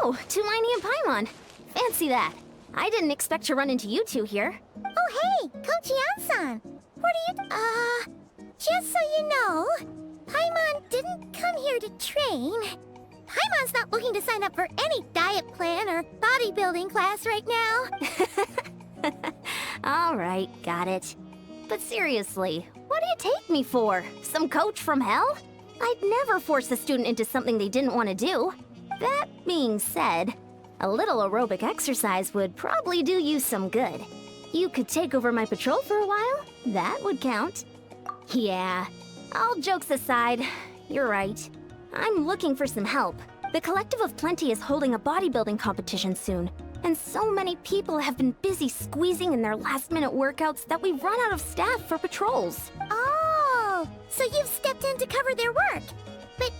Oh, Tulani and Paimon. Fancy that. I didn't expect to run into you two here. Oh, hey, Coach Yan-san. What are you... Just so you know, Paimon didn't come here to train. Paimon's not looking to sign up for any diet plan or bodybuilding class right now. All right, got it. But seriously, what do you take me for? Some coach from hell? I'd never force a student into something they didn't want to do. That being said, a little aerobic exercise would probably do you some good. You could take over my patrol for a while. That would count. Yeah, all jokes aside, you're right. I'm looking for some help. The Collective of Plenty is holding a bodybuilding competition soon, and so many people have been busy squeezing in their last-minute workouts that we've run out of staff for patrols. Oh, so you've stepped in to cover their work. But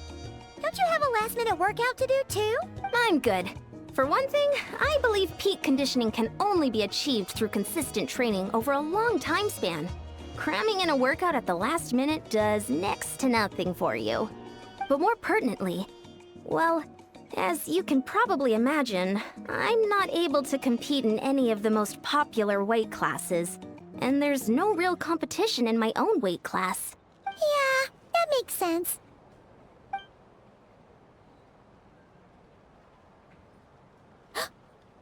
don't you have a last-minute workout to do too? I'm good. For one thing, I believe peak conditioning can only be achieved through consistent training over a long time span. Cramming in a workout at the last minute does next to nothing for you. But more pertinently, well, as you can probably imagine, I'm not able to compete in any of the most popular weight classes, and there's no real competition in my own weight class. Yeah, that makes sense.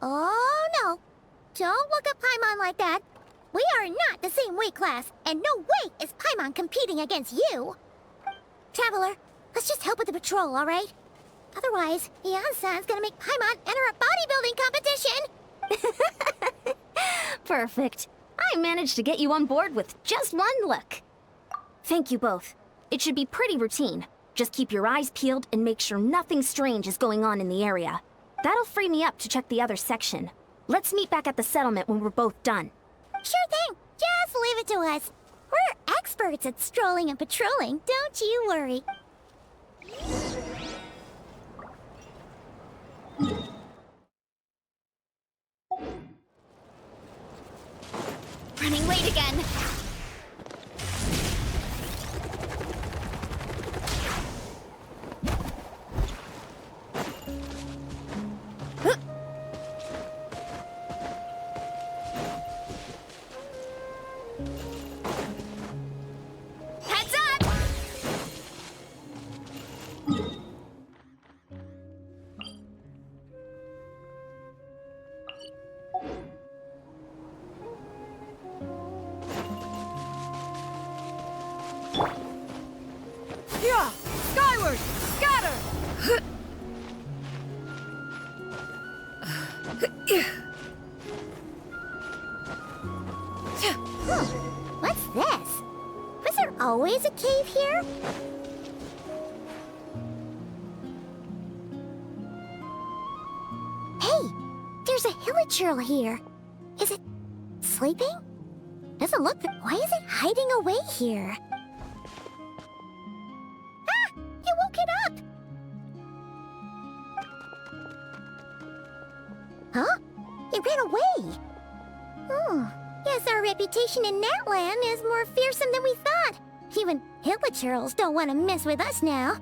Oh no! Don't look at Paimon like that. We are not the same weight class, and no way is Paimon competing against you. Traveler, let's just help with the patrol, all right? Otherwise, Yan-san's gonna make Paimon enter a bodybuilding competition. Perfect. I managed to get you on board with just one look. Thank you both. It should be pretty routine. Just keep your eyes peeled and make sure nothing strange is going on in the area. That'll free me up to check the other section. Let's meet back at the settlement when we're both done. Sure thing. Just leave it to us. We're experts at strolling and patrolling, don't you worry. Running late again. Heads up! Yeah! Skyward! Scatter! What's this? Was there always a cave here? Hey, there's a hilichurl here. Is it sleeping? Doesn't look that. Why is it hiding away here? Ah! You woke it up! Huh? It ran away! Oh, guess our reputation in Natland is more fearsome than we thought. Even hilichurls don't want to mess with us now.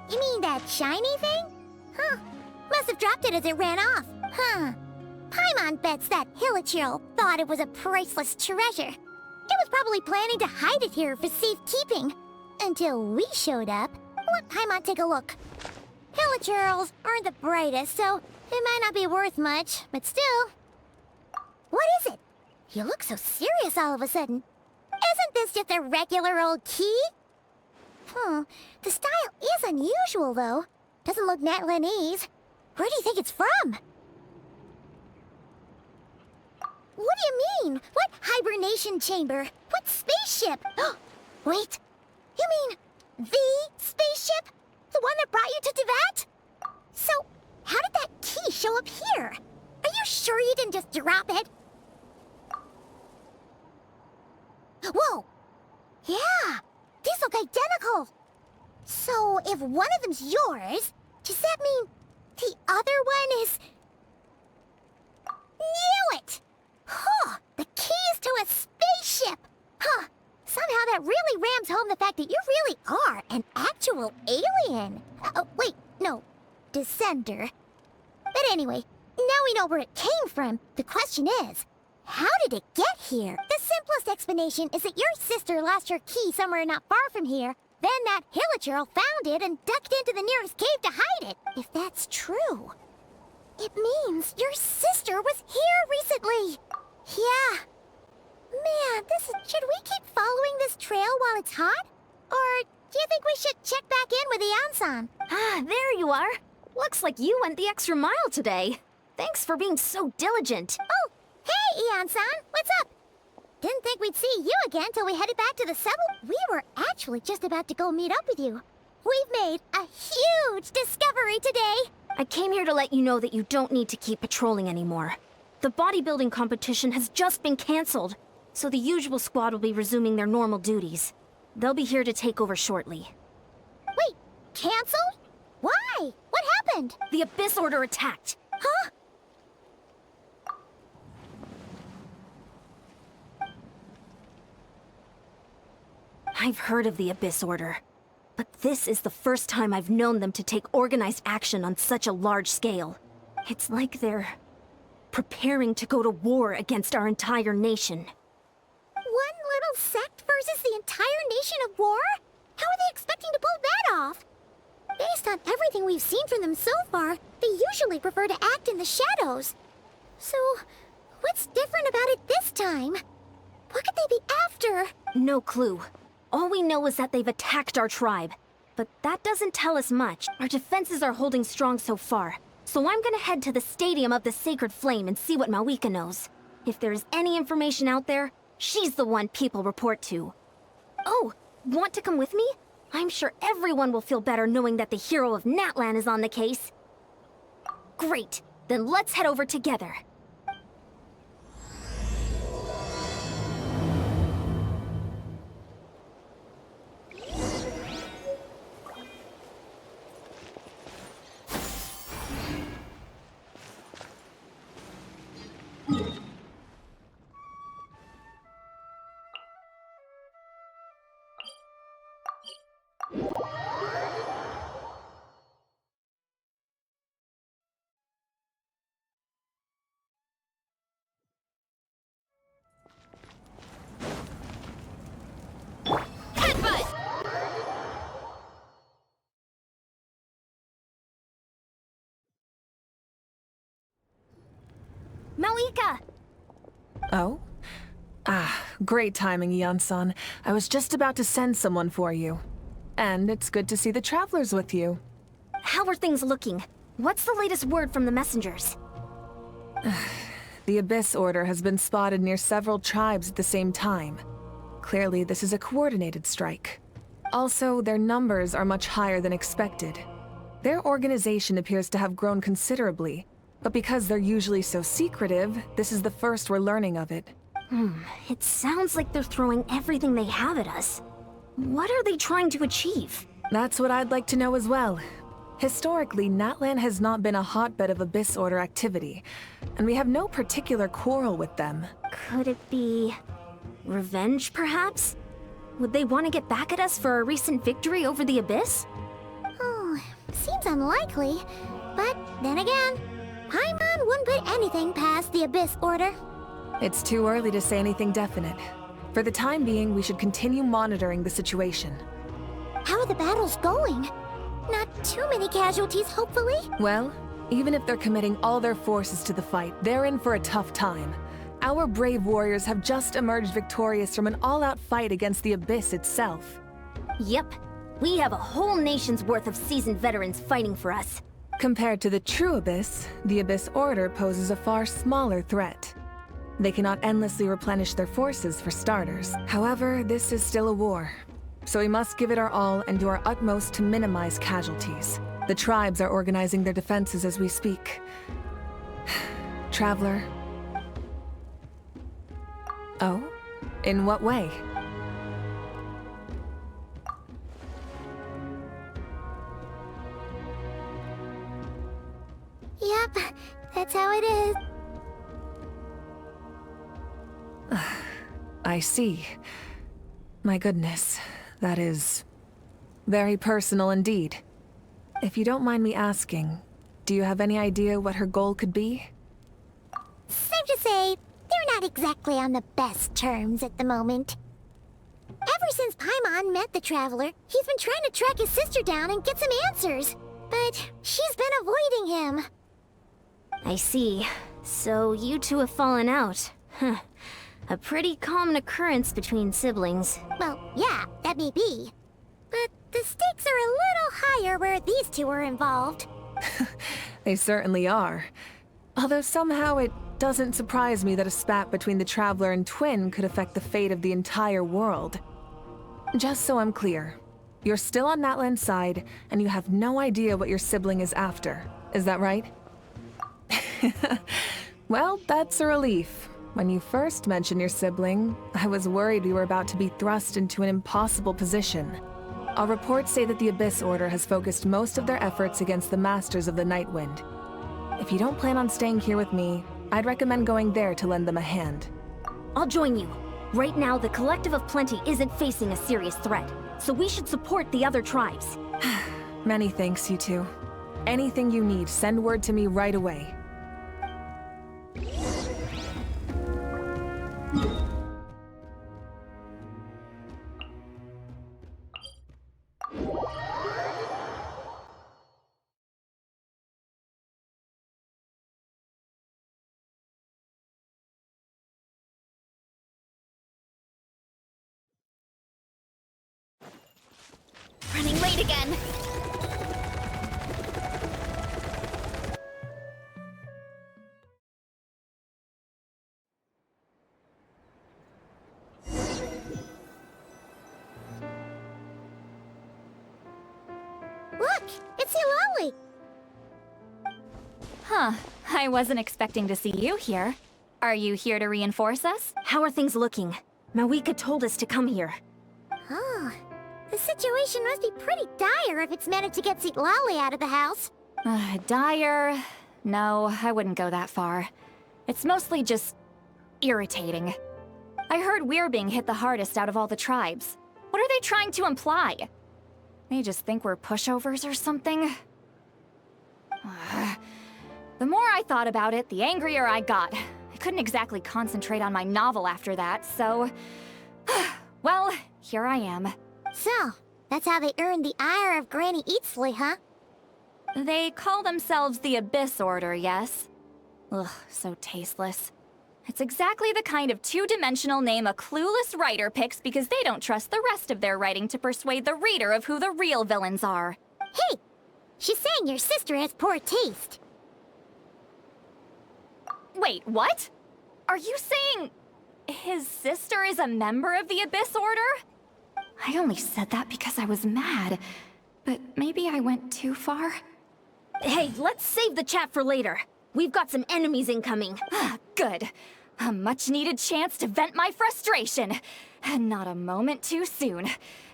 You mean that shiny thing? Huh. Must have dropped it as it ran off. Huh. Paimon bets that hilichurl thought it was a priceless treasure. It was probably planning to hide it here for safekeeping. Until we showed up. Let Paimon take a look. Hilichurls aren't the brightest, so it might not be worth much, but still. What is it? You look so serious all of a sudden. Isn't this just a regular old key? The style is unusual, though. Doesn't look Natlanese. Where do you think it's from? What do you mean? What hibernation chamber? What spaceship? Wait, you mean the spaceship? The one that brought you to Teyvat? So, how did that key show up here? Are you sure you didn't just drop it? Whoa! Yeah! These look identical! So, if one of them's yours, does that mean the other one is... Knew it! Huh! The keys to a spaceship! Huh! Somehow that really rams home the fact that you really are an actual alien. Oh, wait, No, descender. But anyway, now we know where it came from. The question is, how did it get here? The simplest explanation is that your sister lost her key somewhere not far from here. Then that hilichurl found it and ducked into the nearest cave to hide it. If that's true, it means your sister was here recently. Yeah. Man, should we keep following this trail while it's hot? Or do you think we should check back in with Ian-san? Ah, there you are. Looks like you went the extra mile today. Thanks for being so diligent. Oh, hey, Ian-san, what's up? Didn't think we'd see you again till we headed back to the settlement. We were actually just about to go meet up with you. We've made a huge discovery today. I came here to let you know that you don't need to keep patrolling anymore. The bodybuilding competition has just been canceled, so the usual squad will be resuming their normal duties. They'll be here to take over shortly. Wait, canceled? Why? What happened? The Abyss Order attacked. Huh? I've heard of the Abyss Order, but this is the first time I've known them to take organized action on such a large scale. It's like they're preparing to go to war against our entire nation. One little sect versus the entire nation of war? How are they expecting to pull that off? Based on everything we've seen from them so far, they usually prefer to act in the shadows. So, what's different about it this time? What could they be after? No clue. All we know is that they've attacked our tribe. But that doesn't tell us much. Our defenses are holding strong so far. So I'm gonna head to the Stadium of the Sacred Flame and see what Mawika knows. If there's any information out there, she's the one people report to. Oh, want to come with me? I'm sure everyone will feel better knowing that the hero of Natlan is on the case. Great, then let's head over together. Mawika! Oh? Ah, great timing, Ian-san. I was just about to send someone for you. And it's good to see the travelers with you. How are things looking? What's the latest word from the messengers? The Abyss Order has been spotted near several tribes at the same time. Clearly, this is a coordinated strike. Also, their numbers are much higher than expected. Their organization appears to have grown considerably, but because they're usually so secretive, this is the first we're learning of it. It sounds like they're throwing everything they have at us. What are they trying to achieve? That's what I'd like to know as well. Historically, Natlan has not been a hotbed of Abyss Order activity, and we have no particular quarrel with them. Could it be revenge, perhaps? Would they want to get back at us for our recent victory over the Abyss? Oh, seems unlikely. But then again, Paimon wouldn't put anything past the Abyss Order. It's too early to say anything definite. For the time being, we should continue monitoring the situation. How are the battles going? Not too many casualties, hopefully? Well, even if they're committing all their forces to the fight, they're in for a tough time. Our brave warriors have just emerged victorious from an all-out fight against the Abyss itself. Yep. We have a whole nation's worth of seasoned veterans fighting for us. Compared to the true Abyss, the Abyss Order poses a far smaller threat. They cannot endlessly replenish their forces for starters. However, this is still a war, so we must give it our all and do our utmost to minimize casualties. The tribes are organizing their defenses as we speak. Traveler. Oh? In what way? Yep, that's how it is. I see. My goodness, that is very personal indeed. If you don't mind me asking, do you have any idea what her goal could be? Safe to say, they're not exactly on the best terms at the moment. Ever since Paimon met the Traveler, he's been trying to track his sister down and get some answers. But she's been avoiding him. I see. So you two have fallen out. Huh. A pretty common occurrence between siblings. Well, yeah, that may be. But the stakes are a little higher where these two are involved. They certainly are. Although somehow it doesn't surprise me that a spat between the Traveler and Twin could affect the fate of the entire world. Just so I'm clear, you're still on Natlan's side, and you have no idea what your sibling is after. Is that right? Well, that's a relief. When you first mentioned your sibling, I was worried we were about to be thrust into an impossible position. Our reports say that the Abyss Order has focused most of their efforts against the Masters of the Nightwind. If you don't plan on staying here with me, I'd recommend going there to lend them a hand. I'll join you. Right now, the Collective of Plenty isn't facing a serious threat, so we should support the other tribes. Many thanks, you two. Anything you need, send word to me right away. Running late again. Look, it's Eulalie. Huh. I wasn't expecting to see you here. Are you here to reinforce us? How are things looking? Mawika told us to come here. Oh, the situation must be pretty dire if it's managed to get Eulalie out of the house. Dire? No, I wouldn't go that far. It's mostly just irritating. I heard we're being hit the hardest out of all the tribes. What are they trying to imply? They just think we're pushovers or something? The more I thought about it, the angrier I got. I couldn't exactly concentrate on my novel after that, so... well, here I am. So, that's how they earned the ire of Granny Eatsley, huh? They call themselves the Abyss Order, yes? Ugh, so tasteless. It's exactly the kind of two-dimensional name a clueless writer picks because they don't trust the rest of their writing to persuade the reader of who the real villains are. Hey! She's saying your sister has poor taste. Wait, what? Are you saying his sister is a member of the Abyss Order? I only said that because I was mad, but maybe I went too far. Hey, let's save the chat for later. We've got some enemies incoming. Good. A much-needed chance to vent my frustration. And not a moment too soon.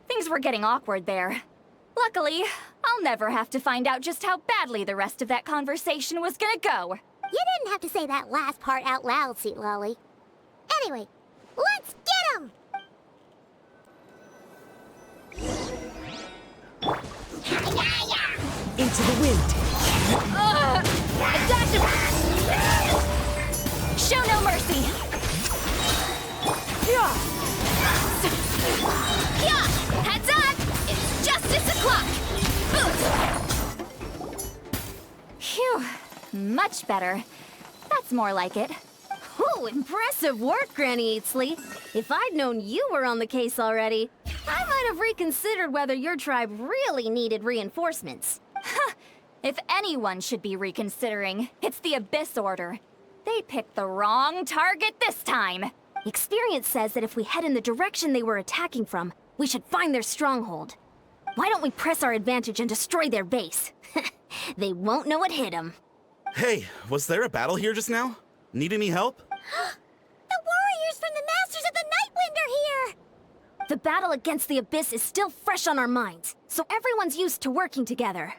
Things were getting awkward there. Luckily, I'll never have to find out just how badly the rest of that conversation was gonna go. You didn't have to say that last part out loud, Eulalie. Anyway, let's get him! Into the wind. Attack him! Show no mercy! Yeah. Yeah! Heads up! It's justice o'clock! Boots! Phew. Much better. That's more like it. Ooh, impressive work, Granny Eatsley. If I'd known you were on the case already, I might have reconsidered whether your tribe really needed reinforcements. If anyone should be reconsidering, it's the Abyss Order. They picked the wrong target this time. Experience says that if we head in the direction they were attacking from, we should find their stronghold. Why don't we press our advantage and destroy their base? They won't know what hit them. Hey, was there a battle here just now? Need any help? The warriors from the Masters of the Nightwind are here! The battle against the Abyss is still fresh on our minds, so everyone's used to working together.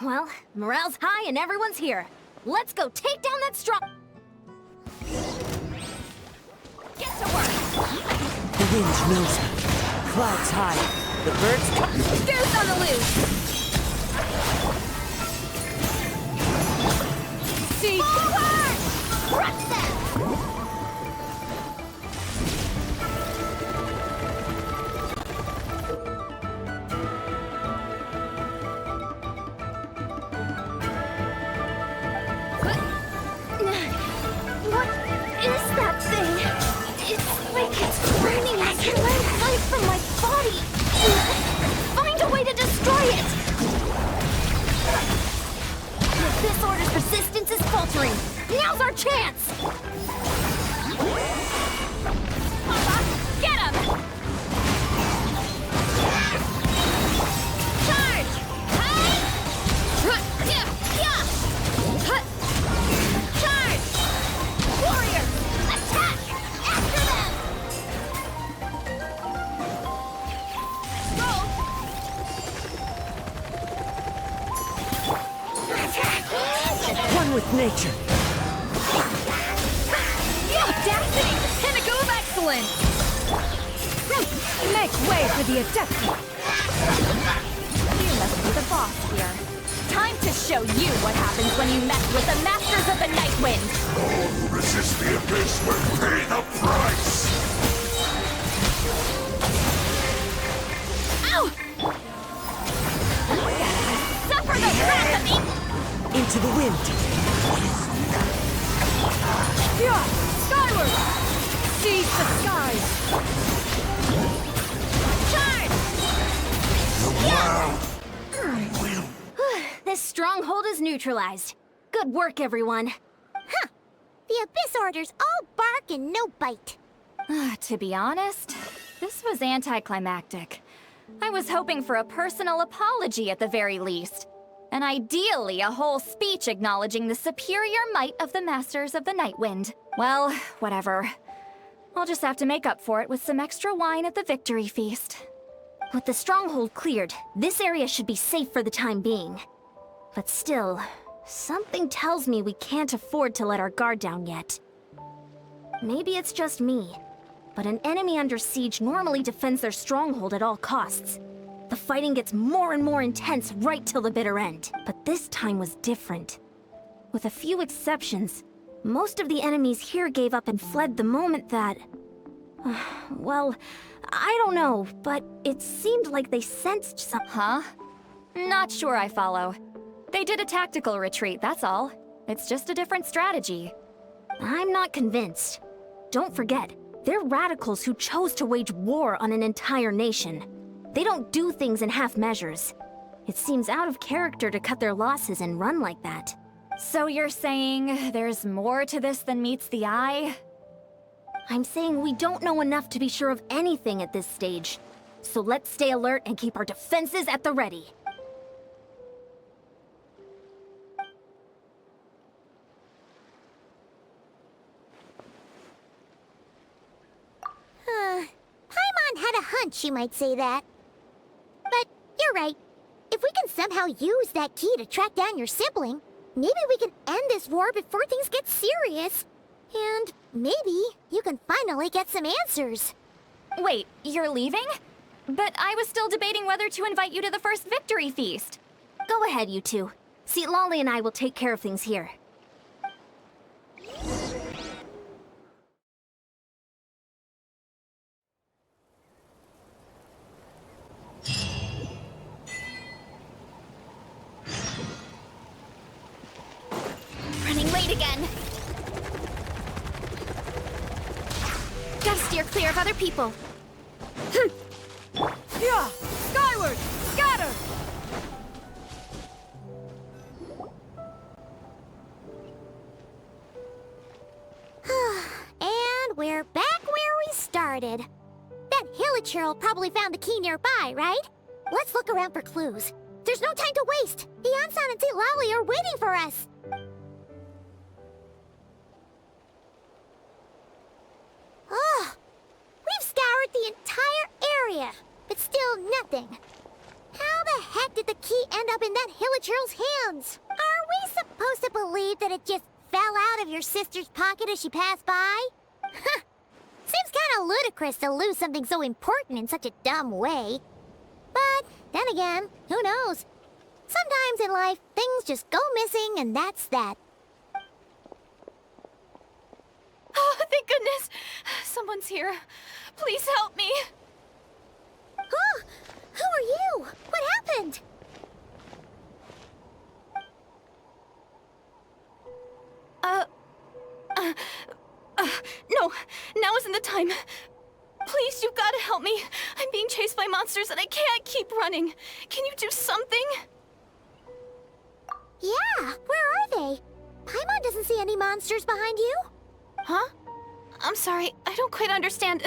Well, morale's high and everyone's here. Let's go take down that strong... Get to work! The wind knows me. Clouds high. The birds come. Goose on the loose! Seek! Forward! Crush them! What is that thing? It's like it's burning. I can learn life from my body. Find a way to destroy it! This order's resistance is faltering. Now's our chance! Get him! Charge! Charge! Warrior! Attack! After them! One with nature. The audacity! Pinnacle of excellence! Make way for the Adepti! You must be the boss here. Time to show you what happens when you mess with the Masters of the Night Wind! All who resist the abyss will pay the price! Ow! Suffer the wrath of me! Into the wind. Yeah! Skyward! Seize the skies! Wow! This stronghold is neutralized. Good work, everyone. Huh. The Abyss Order's all bark and no bite. To be honest, this was anticlimactic. I was hoping for a personal apology at the very least. And ideally, a whole speech acknowledging the superior might of the Masters of the Night Wind. Well, whatever. I'll just have to make up for it with some extra wine at the victory feast. With the stronghold cleared, this area should be safe for the time being. But still, something tells me we can't afford to let our guard down yet. Maybe it's just me, but an enemy under siege normally defends their stronghold at all costs. The fighting gets more and more intense right till the bitter end. But this time was different. With a few exceptions, most of the enemies here gave up and fled the moment that... well, I don't know, but it seemed like they sensed some... Huh? Not sure I follow. They did a tactical retreat, that's all. It's just a different strategy. I'm not convinced. Don't forget, they're radicals who chose to wage war on an entire nation. They don't do things in half measures. It seems out of character to cut their losses and run like that. So you're saying there's more to this than meets the eye? I'm saying we don't know enough to be sure of anything at this stage. So let's stay alert and keep our defenses at the ready. Paimon had a hunch you might say that. But you're right. If we can somehow use that key to track down your sibling, maybe we can end this war before things get serious. And maybe you can finally get some answers. Wait, you're leaving? But I was still debating whether to invite you to the first victory feast. Go ahead, you two. See, Lolly and I will take care of things here. Running late again. Gotta steer clear of other people. Yeah! Skyward! Scatter! And we're back where we started. That Hilichurl probably found the key nearby, right? Let's look around for clues. There's no time to waste. The Ansan and St. Lowly are waiting for us. Oh, we've scoured the entire area, but still nothing. How the heck did the key end up in that Hilichurl's hands? Are we supposed to believe that it just fell out of your sister's pocket as she passed by? Huh. Seems kind of ludicrous to lose something so important in such a dumb way. But then again, who knows? Sometimes in life, things just go missing and that's that. Oh, thank goodness! Someone's here. Please help me! Oh, who are you? What happened? No, now isn't the time. Please, you've got to help me. I'm being chased by monsters and I can't keep running. Can you do something? Yeah, where are they? Paimon doesn't see any monsters behind you. Huh? I'm sorry, I don't quite understand.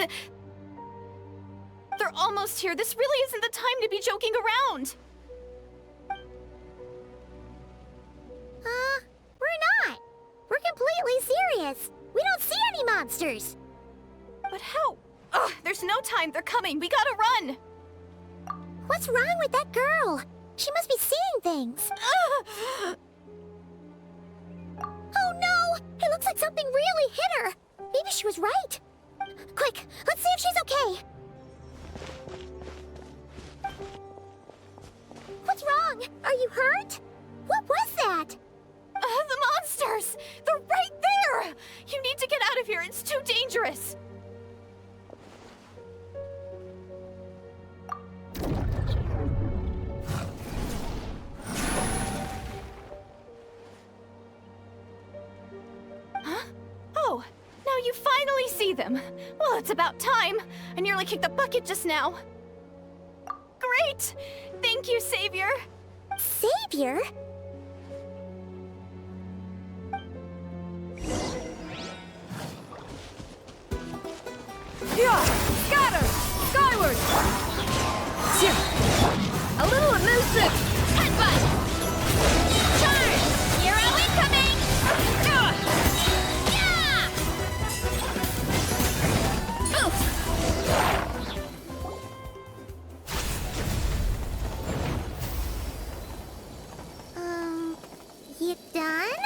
They're almost here. This really isn't the time to be joking around. We're not. We're completely serious. We don't see any monsters. But how? Ugh, there's no time. They're coming. We gotta run. What's wrong with that girl? She must be seeing things. Oh no! It looks like something really hit her. Maybe she was right. Quick, let's see if she's okay. What's wrong? Are you hurt? What was that? The monsters! They're right there! You need to get out of here. It's too dangerous. Huh? Oh, now you finally see them. Well, it's about time. I nearly kicked the bucket just now. Great! Thank you, Savior. Savior? Yeah! Scatter! Skyward! A little elusive! Headbutt! Charge! Hero incoming! Yeah! You done?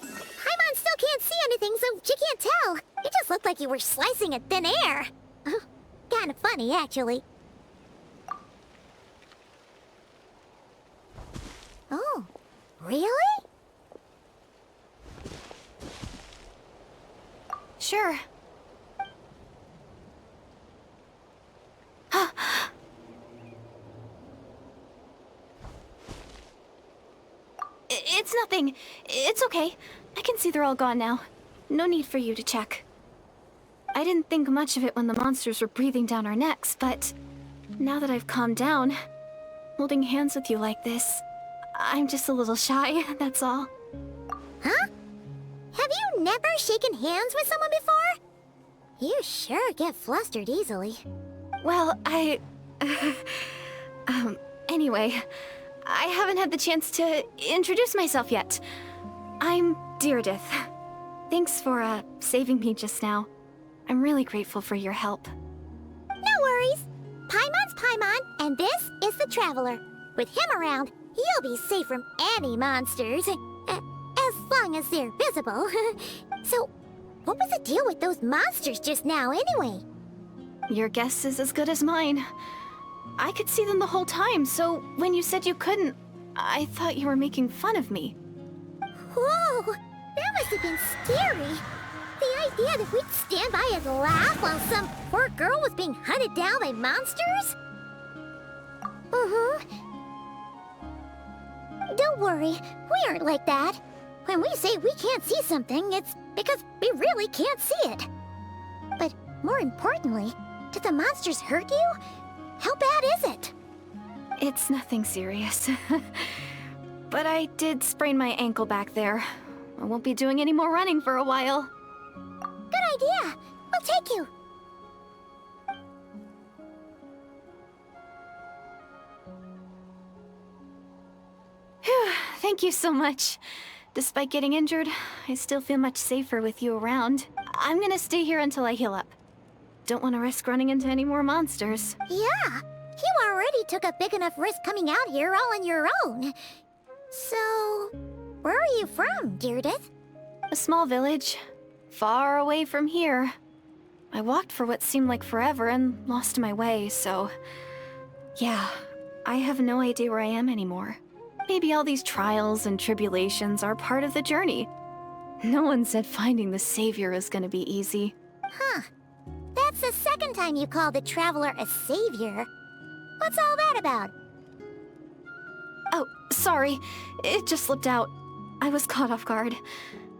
Paimon still can't see anything, so she can't tell. It just looked like you were slicing at thin air. Kinda funny, actually. Oh, really? Sure. It's nothing. It's okay. I can see they're all gone now. No need for you to check. I didn't think much of it when the monsters were breathing down our necks, but now that I've calmed down, holding hands with you like this, I'm just a little shy, that's all. Huh? Have you never shaken hands with someone before? You sure get flustered easily. Well, anyway, I haven't had the chance to introduce myself yet. I'm Deirdith. Thanks for, saving me just now. I'm really grateful for your help. No worries. Paimon's Paimon, and this is the Traveler. With him around, you'll be safe from any monsters. As long as they're visible. So, what was the deal with those monsters just now, anyway? Your guess is as good as mine. I could see them the whole time, so when you said you couldn't, I thought you were making fun of me. Whoa! That must have been scary. The idea that we'd stand by and laugh while some poor girl was being hunted down by monsters? Don't worry, we aren't like that. When we say we can't see something, it's because we really can't see it. But more importantly, did the monsters hurt you? How bad is it? It's nothing serious. But I did sprain my ankle back there. I won't be doing any more running for a while. Good idea. We'll take you. Phew, thank you so much. Despite getting injured, I still feel much safer with you around. I'm gonna stay here until I heal up. Don't want to risk running into any more monsters. Yeah, you already took a big enough risk coming out here all on your own. So, where are you from, Deirdith? A small village, far away from here. I walked for what seemed like forever and lost my way, so... yeah, I have no idea where I am anymore. Maybe all these trials and tribulations are part of the journey. No one said finding the savior was gonna be easy. Huh. That's the second time you called the traveler a savior. What's all that about? Oh, sorry. It just slipped out. I was caught off guard.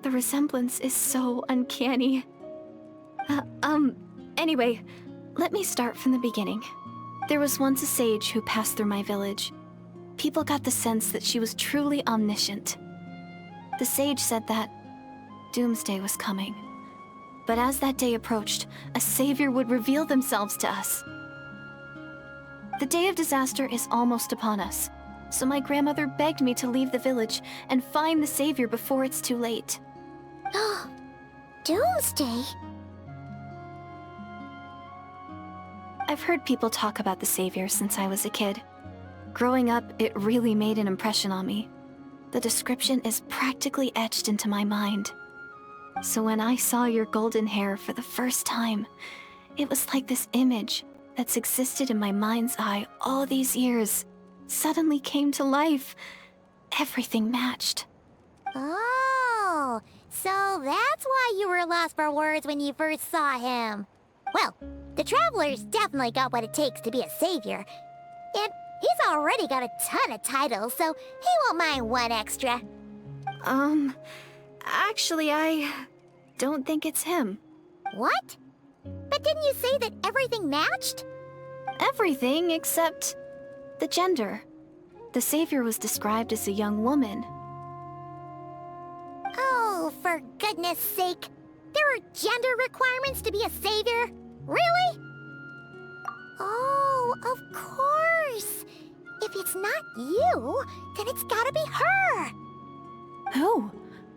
The resemblance is so uncanny. Anyway, let me start from the beginning. There was once a sage who passed through my village. People got the sense that she was truly omniscient. The sage said that doomsday was coming. But as that day approached, a savior would reveal themselves to us. The day of disaster is almost upon us, so my grandmother begged me to leave the village and find the savior before it's too late. Doomsday? I've heard people talk about the savior since I was a kid. Growing up, it really made an impression on me. The description is practically etched into my mind. So when I saw your golden hair for the first time, it was like this image that's existed in my mind's eye all these years suddenly came to life. Everything matched. Oh, so that's why you were lost for words when you first saw him. Well, the Traveler's definitely got what it takes to be a savior. And he's already got a ton of titles, so he won't mind one extra. Actually, I don't think it's him. What? But didn't you say that everything matched? Everything except the gender. The savior was described as a young woman. Oh, for goodness sake. There are gender requirements to be a savior? Really? Oh, of course. If it's not you, then it's gotta be her. Who?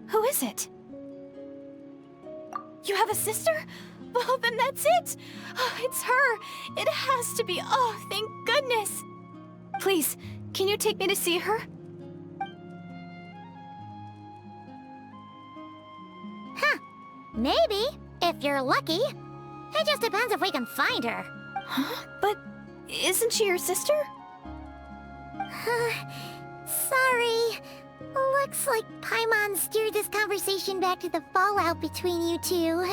Who is it? You have a sister? Well, then that's it! Oh, it's her! It has to be! Oh, thank goodness! Please, can you take me to see her? Maybe, if you're lucky. It just depends if we can find her. Huh? But isn't she your sister? Sorry. Looks like Paimon steered this conversation back to the fallout between you two.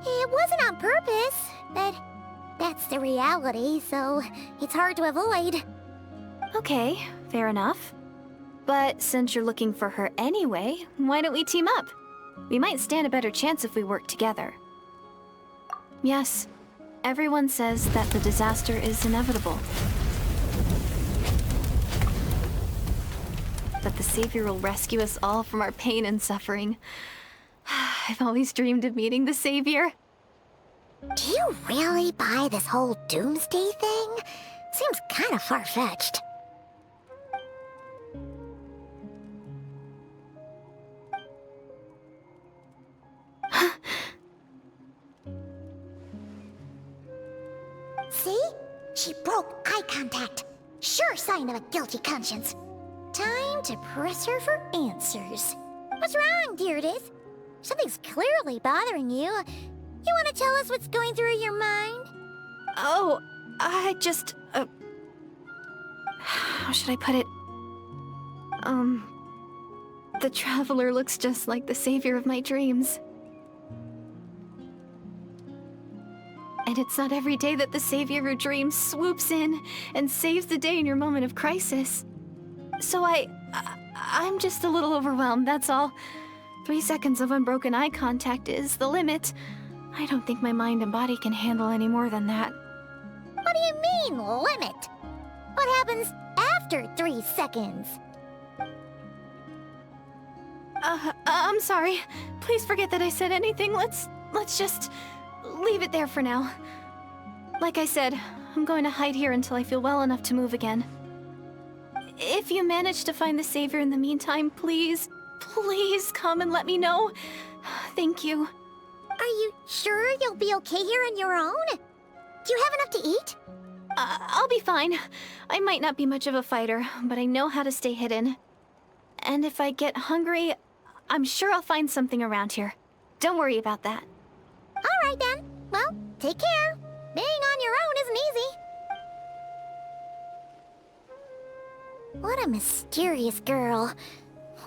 It wasn't on purpose, but that's the reality, so it's hard to avoid. Okay, fair enough. But since you're looking for her anyway, why don't we team up? We might stand a better chance if we work together. Yes, everyone says that the disaster is inevitable. That the savior will rescue us all from our pain and suffering. I've always dreamed of meeting the savior. Do you really buy this whole doomsday thing? Seems kind of far-fetched. See? She broke eye contact. Sure sign of a guilty conscience. Time to press her for answers. What's wrong, Deirdis? Something's clearly bothering you. You want to tell us what's going through your mind? Oh, I just... how should I put it? The Traveler looks just like the savior of my dreams. And it's not every day that the savior of your dreams swoops in and saves the day in your moment of crisis. So I'm just a little overwhelmed, that's all. 3 seconds of unbroken eye contact is the limit. I don't think my mind and body can handle any more than that. What do you mean, limit? What happens after 3 seconds? I'm sorry. Please forget that I said anything. Let's just leave it there for now. Like I said, I'm going to hide here until I feel well enough to move again. If you manage to find the savior in the meantime, please come and let me know. Thank you. Are you sure you'll be okay here on your own? Do you have enough to eat? I'll be fine. I might not be much of a fighter, but I know how to stay hidden. And if I get hungry, I'm sure I'll find something around here. Don't worry about that. All right then. Well, take care. Being on your own isn't easy. What a mysterious girl.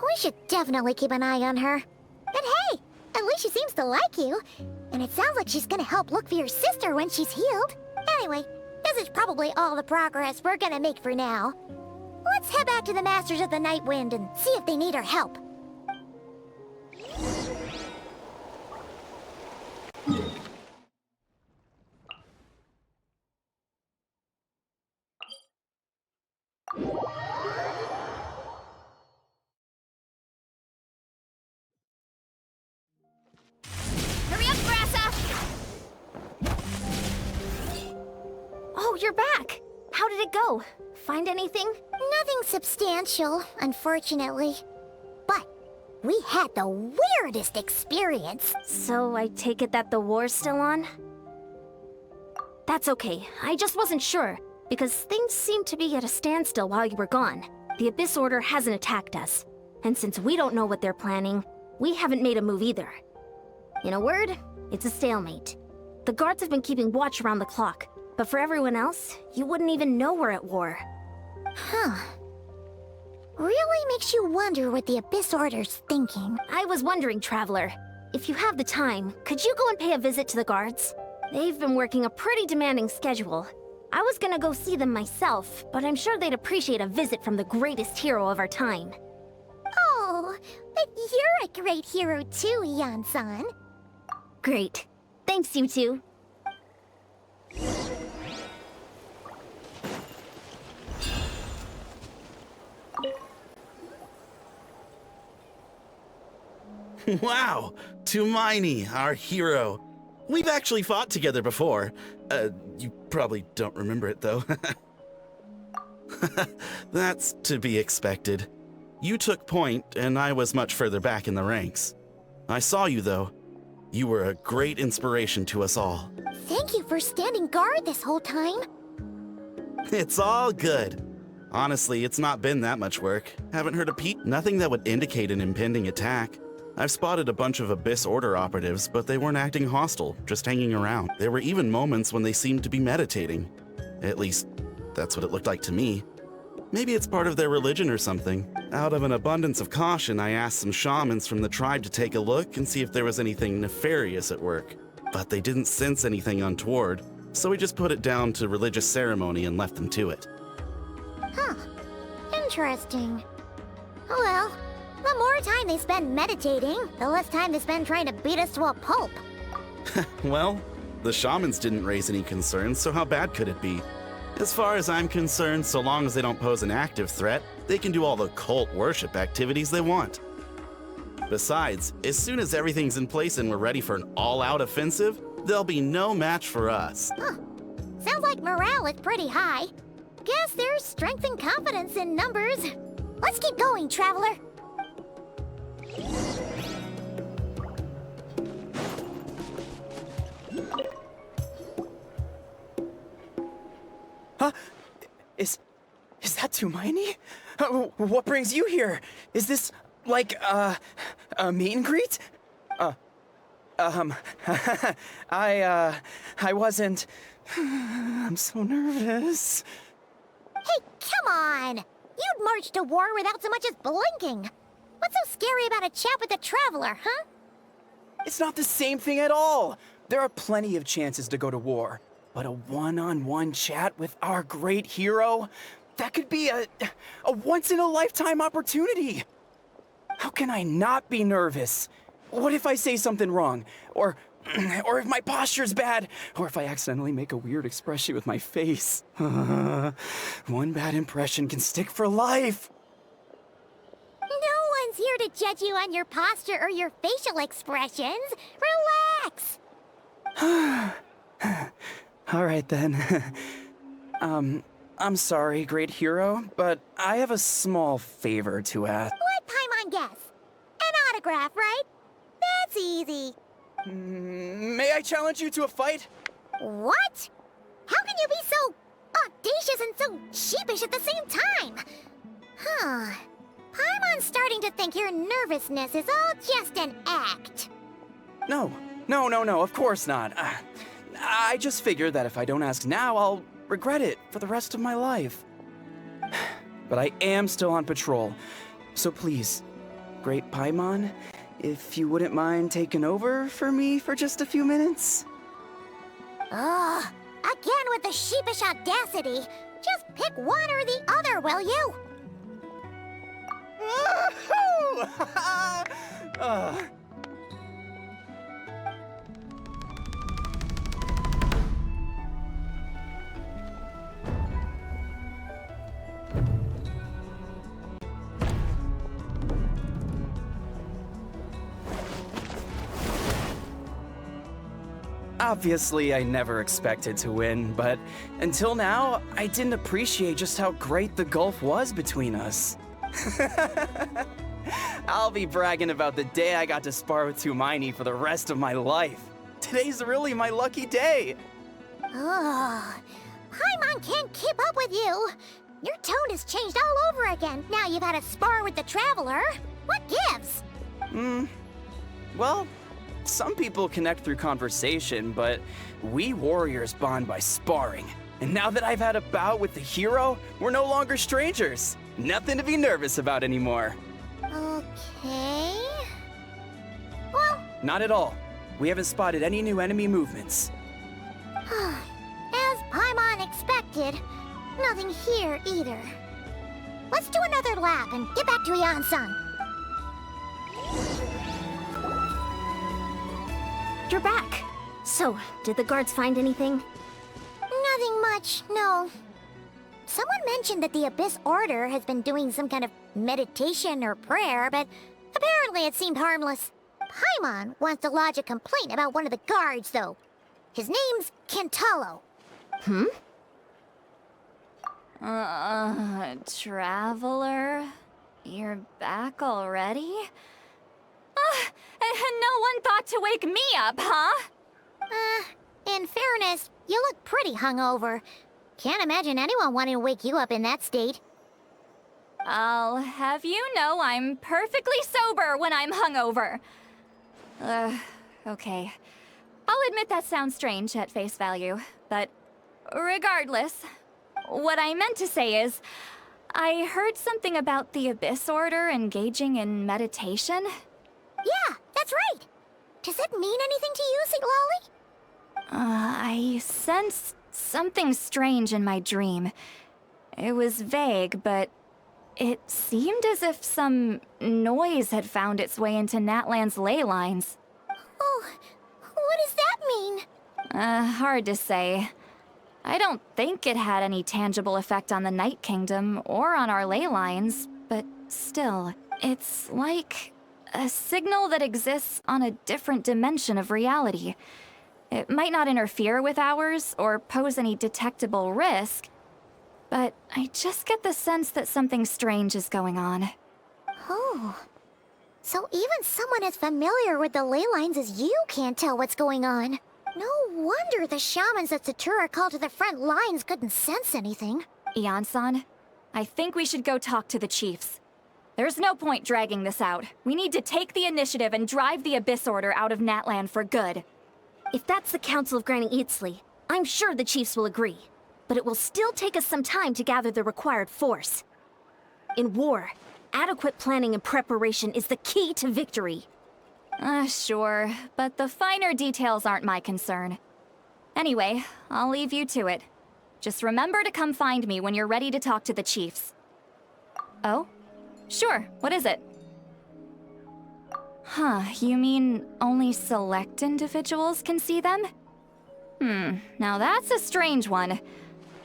We should definitely keep an eye on her. But hey, she seems to like you. And it sounds like she's gonna help look for your sister when she's healed. Anyway, this is probably all the progress we're gonna make for now. Let's head back to the Masters of the Night Wind and see if they need our help. Hurry up, Grassa! Oh, you're back! How did it go? Find anything? Nothing substantial, unfortunately. But we had the weirdest experience. So I take it that the war's still on? That's okay. I just wasn't sure, because things seemed to be at a standstill while you were gone. The Abyss Order hasn't attacked us. And since we don't know what they're planning, we haven't made a move either. In a word, it's a stalemate. The guards have been keeping watch around the clock, but for everyone else, you wouldn't even know we're at war. Huh. Really makes you wonder what the Abyss Order's thinking. I was wondering, Traveler, if you have the time, could you go and pay a visit to the guards? They've been working a pretty demanding schedule. I was gonna go see them myself, but I'm sure they'd appreciate a visit from the greatest hero of our time. Oh, but you're a great hero too, Yan-san. Great. Thanks, you two. Wow, Tumaini, our hero. We've actually fought together before. You probably don't remember it, though. That's to be expected. You took point, and I was much further back in the ranks. I saw you, though. You were a great inspiration to us all. Thank you for standing guard this whole time. It's all good. Honestly, it's not been that much work. Haven't heard a peep. Nothing that would indicate an impending attack. I've spotted a bunch of Abyss Order operatives, but they weren't acting hostile, just hanging around. There were even moments when they seemed to be meditating. At least, that's what it looked like to me. Maybe it's part of their religion or something. Out of an abundance of caution, I asked some shamans from the tribe to take a look and see if there was anything nefarious at work. But they didn't sense anything untoward, so we just put it down to religious ceremony and left them to it. Huh. Interesting. Oh well, the more time they spend meditating, the less time they spend trying to beat us to a pulp. Well, the shamans didn't raise any concerns, so how bad could it be? As far as I'm concerned, so long as they don't pose an active threat, they can do all the cult worship activities they want. Besides, as soon as everything's in place and we're ready for an all-out offensive, there'll be no match for us. Huh. Sounds like morale is pretty high. Guess there's strength and confidence in numbers. Let's keep going, Traveler. Huh? Is that Tumaini? What brings you here? Is this, like, a meet and greet? I wasn't... I'm so nervous. Hey, come on! You'd march to war without so much as blinking. What's so scary about a chat with a Traveler, huh? It's not the same thing at all. There are plenty of chances to go to war. But a one-on-one chat with our great hero? That could be a once-in-a-lifetime opportunity. How can I not be nervous? What if I say something wrong? Or if my posture's bad? Or if I accidentally make a weird expression with my face? One bad impression can stick for life. No one's here to judge you on your posture or your facial expressions. Relax! All right, then. I'm sorry, great hero, but I have a small favor to ask. Let Paimon guess. An autograph, right? That's easy. May I challenge you to a fight? What? How can you be so audacious and so sheepish at the same time? Huh. Paimon's starting to think your nervousness is all just an act. No, of course not. I just figured that if I don't ask now, I'll regret it for the rest of my life. But I am still on patrol, so please, great Paimon, if you wouldn't mind taking over for me for just a few minutes? Ugh, again with the sheepish audacity. Just pick one or the other, will you? Ugh. Obviously, I never expected to win, but until now, I didn't appreciate just how great the gulf was between us. I'll be bragging about the day I got to spar with Hermione for the rest of my life. Today's really my lucky day. Ugh, Paimon can't keep up with you. Your tone has changed all over again. Now you've had a spar with the Traveler. What gives? Well, some people connect through conversation, but we warriors bond by sparring. And now that I've had a bout with the hero, we're no longer strangers. Nothing to be nervous about anymore. Okay. Well, Not at all. We haven't spotted any new enemy movements. as Paimon expected, nothing here either. Let's do another lap and get back to Yan-san. You're back. So, did the guards find anything? Nothing much, no. Someone mentioned that the Abyss Order has been doing some kind of meditation or prayer, but apparently it seemed harmless. Paimon wants to lodge a complaint about one of the guards, though. His name's Kentalo. Traveler? You're back already? And no one thought to wake me up, huh? In fairness, you look pretty hungover. Can't imagine anyone wanting to wake you up in that state. I'll have you know I'm perfectly sober when I'm hungover. Okay. I'll admit that sounds strange at face value, but regardless, what I meant to say is, I heard something about the Abyss Order engaging in meditation. Yeah, that's right. Does it mean anything to you, St. Lolly? I sensed something strange in my dream. It was vague, but it seemed as if some noise had found its way into Natlan's ley lines. Oh, what does that mean? Hard to say. I don't think it had any tangible effect on the Night Kingdom or on our ley lines, but still, it's like a signal that exists on a different dimension of reality. It might not interfere with ours or pose any detectable risk, but I just get the sense that something strange is going on. Oh. So even someone as familiar with the ley lines as you can't tell what's going on. No wonder the shamans that Satura called to the front lines couldn't sense anything. Yan-san, I think we should go talk to the chiefs. There's no point dragging this out. We need to take the initiative and drive the Abyss Order out of Natlan for good. If that's the Council of Granny Eatsley, I'm sure the chiefs will agree. But it will still take us some time to gather the required force. In war, adequate planning and preparation is the key to victory. Sure, but the finer details aren't my concern. Anyway, I'll leave you to it. Just remember to come find me when you're ready to talk to the chiefs. Oh? Sure, what is it? Huh, you mean only select individuals can see them? Now that's a strange one.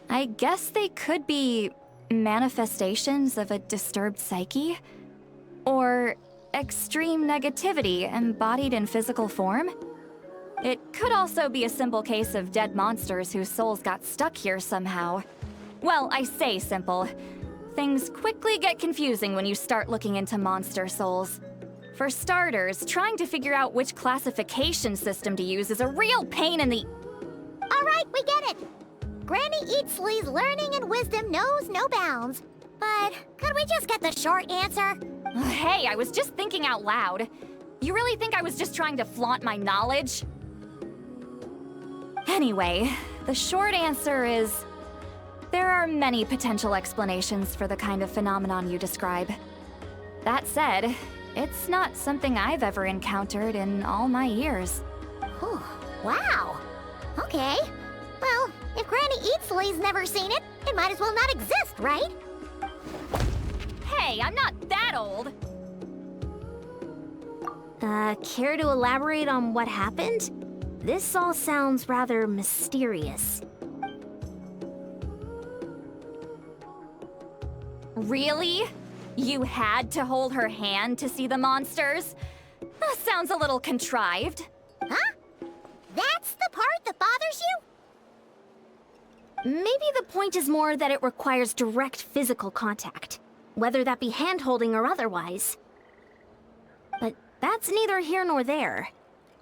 I guess they could be manifestations of a disturbed psyche? Or extreme negativity embodied in physical form? It could also be a simple case of dead monsters whose souls got stuck here somehow. Well, I say simple. Things quickly get confusing when you start looking into monster souls. For starters, trying to figure out which classification system to use is a real pain in the... All right, we get it. Granny Eatsley's learning and wisdom knows no bounds. But could we just get the short answer? Hey, I was just thinking out loud. You really think I was just trying to flaunt my knowledge? Anyway, the short answer is... there are many potential explanations for the kind of phenomenon you describe. That said, It's not something I've ever encountered in all my years. Whew, wow. Okay. Well, if Granny Eatsley's never seen it, it might as well not exist, right? Hey, I'm not that old! Care to elaborate on what happened? This all sounds rather mysterious. Really? You had to hold her hand to see the monsters? Sounds a little contrived. Huh? That's the part that bothers you? Maybe the point is more that it requires direct physical contact, whether that be hand-holding or otherwise. But that's neither here nor there.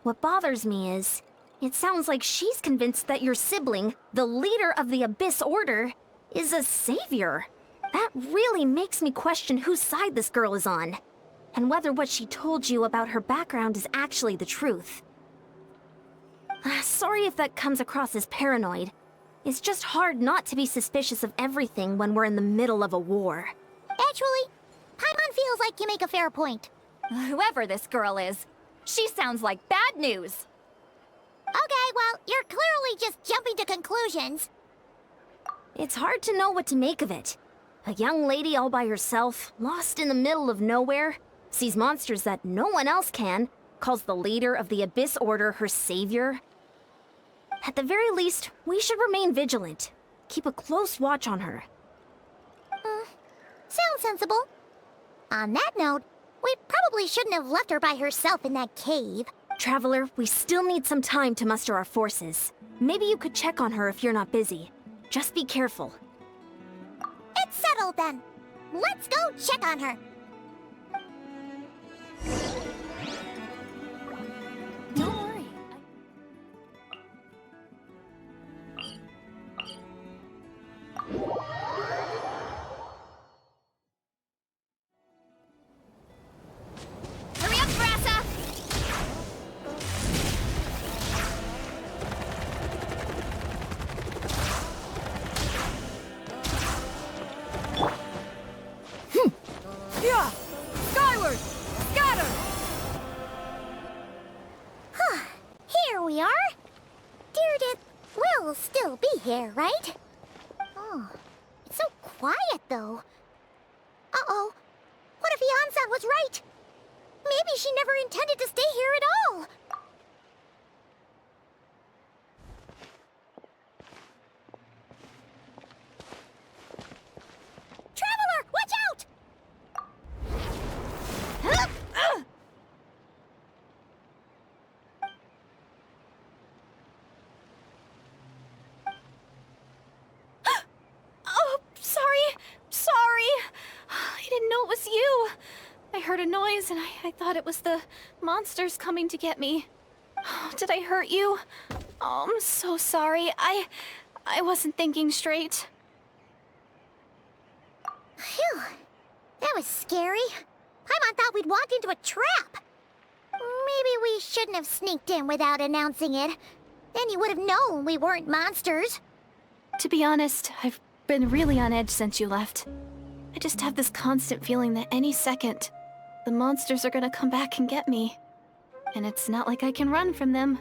What bothers me is, it sounds like she's convinced that your sibling, the leader of the Abyss Order, is a savior. That really makes me question whose side this girl is on, and whether what she told you about her background is actually the truth. Sorry if that comes across as paranoid. It's just hard not to be suspicious of everything when we're in the middle of a war. Actually, Paimon feels like you make a fair point. Whoever this girl is, she sounds like bad news. Okay, well, you're clearly just jumping to conclusions. It's hard to know what to make of it. A young lady all by herself, lost in the middle of nowhere, sees monsters that no one else can, calls the leader of the Abyss Order her savior. At the very least, we should remain vigilant. Keep a close watch on her. Sounds sensible. On that note, we probably shouldn't have left her by herself in that cave. Traveler, we still need some time to muster our forces. Maybe you could check on her if you're not busy. Just be careful. It's settled then. Let's go check on her. Don't worry. Hurry up, Brassa! Yeah! Skyward! Scatter! Here we are. Deirdre will still be here, right? Oh, it's so quiet though. Uh-oh. What if Yansan was right? Maybe she never intended to stay here at all. Traveler, watch out! Oh, sorry. I didn't know it was you. I heard a noise and I thought it was the monsters coming to get me. Did I hurt you? Oh, I'm so sorry. I wasn't thinking straight. Phew. That was scary. Paimon thought we'd walked into a trap. Maybe we shouldn't have sneaked in without announcing it. Then you would have known we weren't monsters. To be honest, I've been really on edge since you left. I just have this constant feeling that any second, the monsters are gonna come back and get me. And it's not like I can run from them.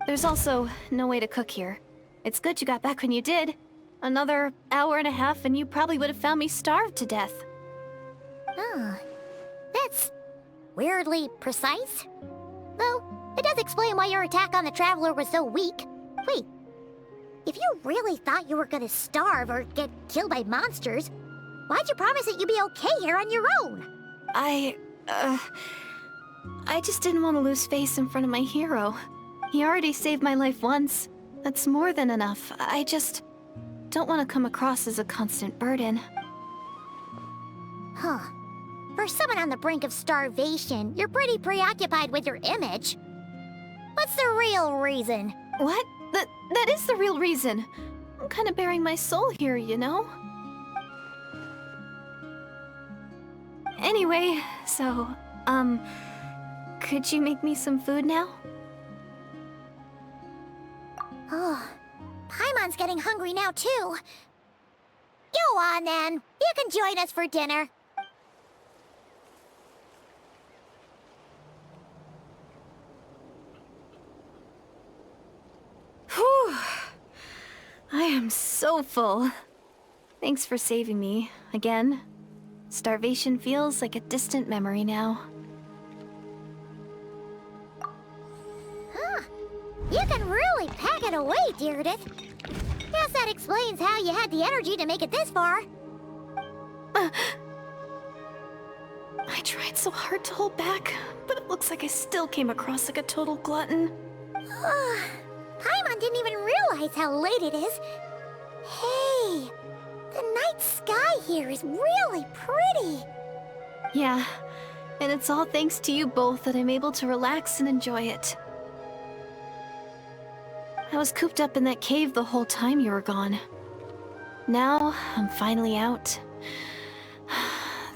There's also no way to cook here. It's good you got back when you did. Another hour and a half and you probably would have found me starved to death. Oh, that's weirdly precise. Though, it does explain why your attack on the Traveler was so weak. Wait, if you really thought you were gonna starve or get killed by monsters, why'd you promise that you'd be okay here on your own? I just didn't want to lose face in front of my hero. He already saved my life once. That's more than enough. I just don't want to come across as a constant burden. Huh. For someone on the brink of starvation, you're pretty preoccupied with your image. What's the real reason? What? That is the real reason. I'm kind of bearing my soul here, you know? Anyway, so, could you make me some food now? Oh, Paimon's getting hungry now, too. Go on, then. You can join us for dinner. so full. Thanks for saving me, again. Starvation feels like a distant memory now. Huh. You can really pack it away, Deirdith. Guess that explains how you had the energy to make it this far. I tried so hard to hold back, but it looks like I still came across like a total glutton. Paimon didn't even realize how late it is. Hey, the night sky here is really pretty. Yeah, and it's all thanks to you both that I'm able to relax and enjoy it. I was cooped up in that cave the whole time you were gone. Now, I'm finally out.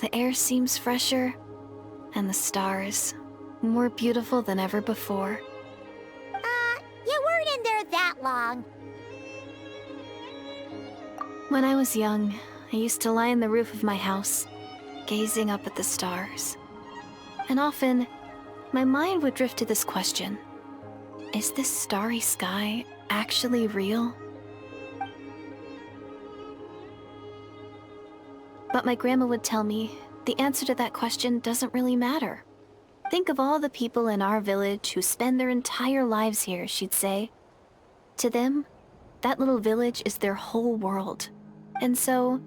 The air seems fresher, and the stars more beautiful than ever before. You weren't in there that long. When I was young, I used to lie on the roof of my house, gazing up at the stars. And often, my mind would drift to this question. Is this starry sky actually real? But my grandma would tell me the answer to that question doesn't really matter. Think of all the people in our village who spend their entire lives here, she'd say. To them, that little village is their whole world. And so,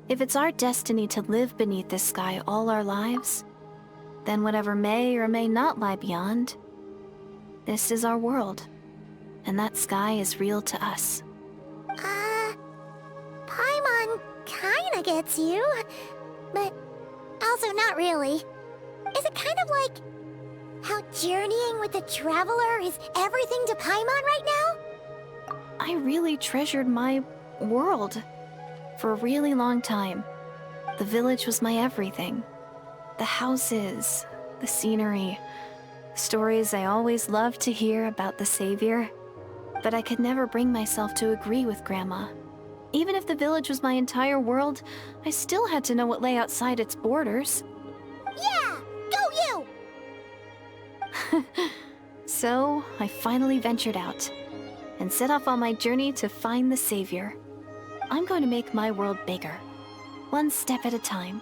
if it's our destiny to live beneath this sky all our lives, then whatever may or may not lie beyond, this is our world. And that sky is real to us. Paimon kinda gets you, but also not really. Is it kind of like how journeying with the Traveler is everything to Paimon right now? I really treasured my world for a really long time. The village was my everything. The houses, the scenery, stories I always loved to hear about the Savior. But I could never bring myself to agree with Grandma. Even if the village was my entire world, I still had to know what lay outside its borders. Yeah! Go you! So, I finally ventured out and set off on my journey to find the Savior. I'm going to make my world bigger, one step at a time.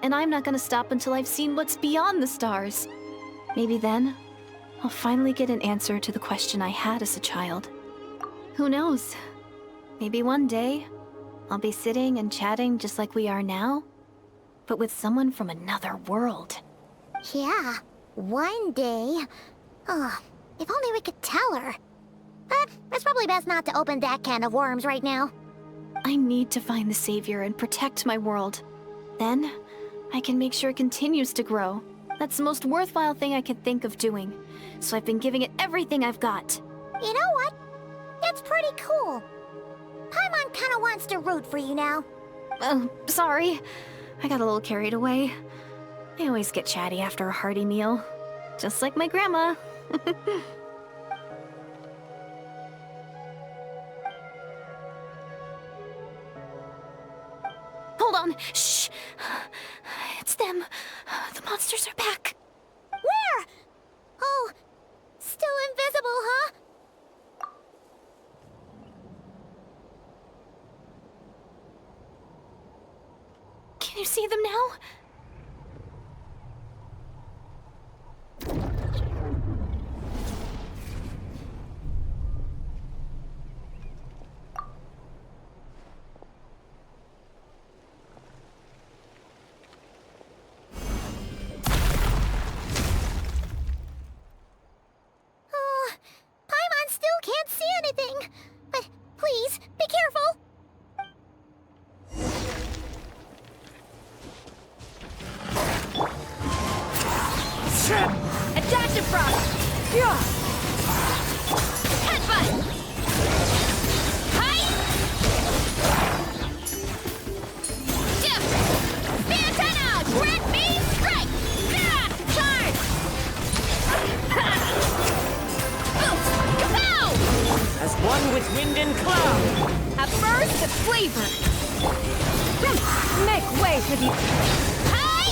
And I'm not going to stop until I've seen what's beyond the stars. Maybe then, I'll finally get an answer to the question I had as a child. Who knows? Maybe one day, I'll be sitting and chatting just like we are now, but with someone from another world. Yeah, one day. Oh, if only we could tell her. But it's probably best not to open that can of worms right now. I need to find the Savior and protect my world. Then, I can make sure it continues to grow. That's the most worthwhile thing I could think of doing. So I've been giving it everything I've got. You know what? It's pretty cool. Paimon kinda wants to root for you now. Oh, sorry. I got a little carried away. I always get chatty after a hearty meal. Just like my grandma. Hold on. Shh. It's them. The monsters are back. Where? Oh, still invisible, huh? Can you see them now? Oh, Paimon still can't see anything. But please, be careful. Attack Frost! Yeah! Headbutt! Hi! Dip! Santana! Grant me strike! Yeah! Charge! Kapow! As one with wind and cloud. A burst of flavor! Make way for the... Hi!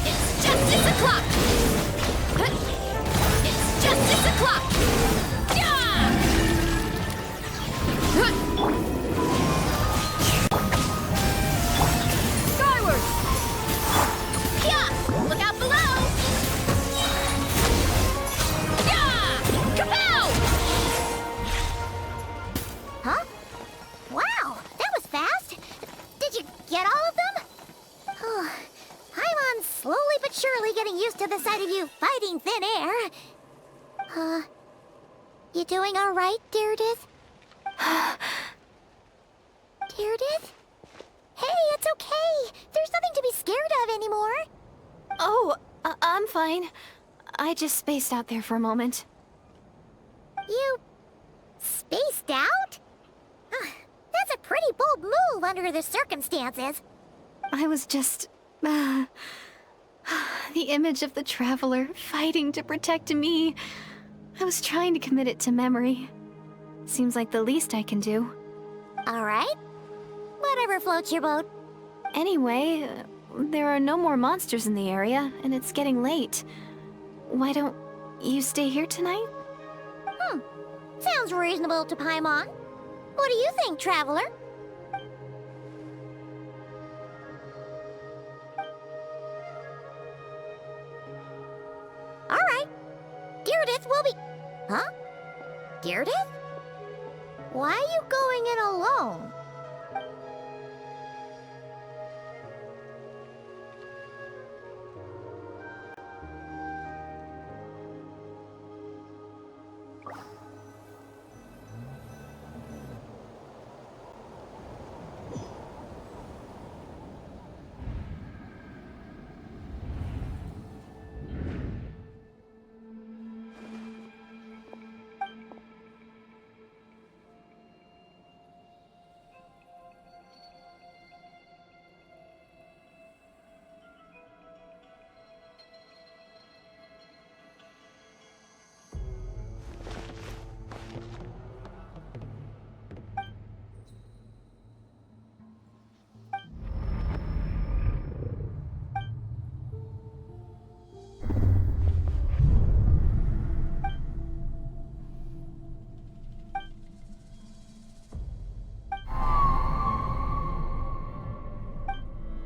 It's justice o'clock! It's justice o'clock! Yeah! really getting used to the sight of you fighting thin air. You doing all right, Deirdith? Deirdith? Hey, it's okay. There's nothing to be scared of anymore. Oh, I'm fine. I just spaced out there for a moment. You spaced out? That's a pretty bold move under the circumstances. I was just... the image of the Traveler fighting to protect me. I was trying to commit it to memory. Seems like the least I can do. All right. Whatever floats your boat. Anyway, there are no more monsters in the area, and it's getting late. Why don't you stay here tonight? Sounds reasonable to Paimon. What do you think, Traveler? All right. Deirdith will be... Huh? Deirdith? Why are you going in alone?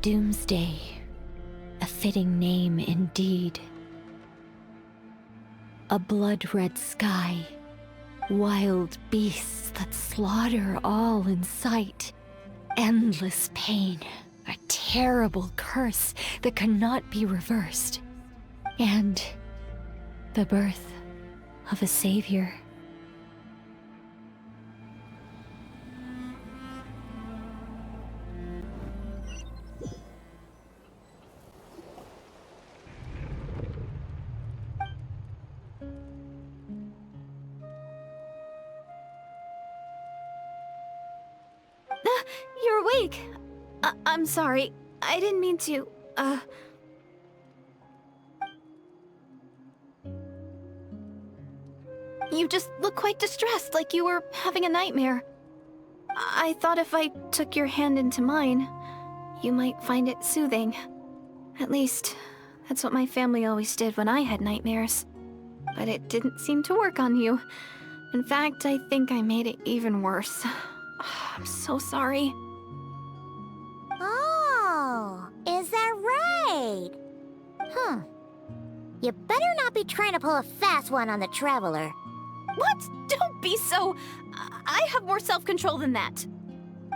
Doomsday, a fitting name indeed. A blood-red sky, wild beasts that slaughter all in sight, endless pain, a terrible curse that cannot be reversed, and the birth of a savior. You're awake! I'm sorry. I didn't mean to, You just look quite distressed, like you were having a nightmare. I thought if I took your hand into mine, you might find it soothing. At least, that's what my family always did when I had nightmares. But it didn't seem to work on you. In fact, I think I made it even worse. I'm so sorry. Oh, is that right? You better not be trying to pull a fast one on the Traveler. What? Don't be so... I have more self-control than that.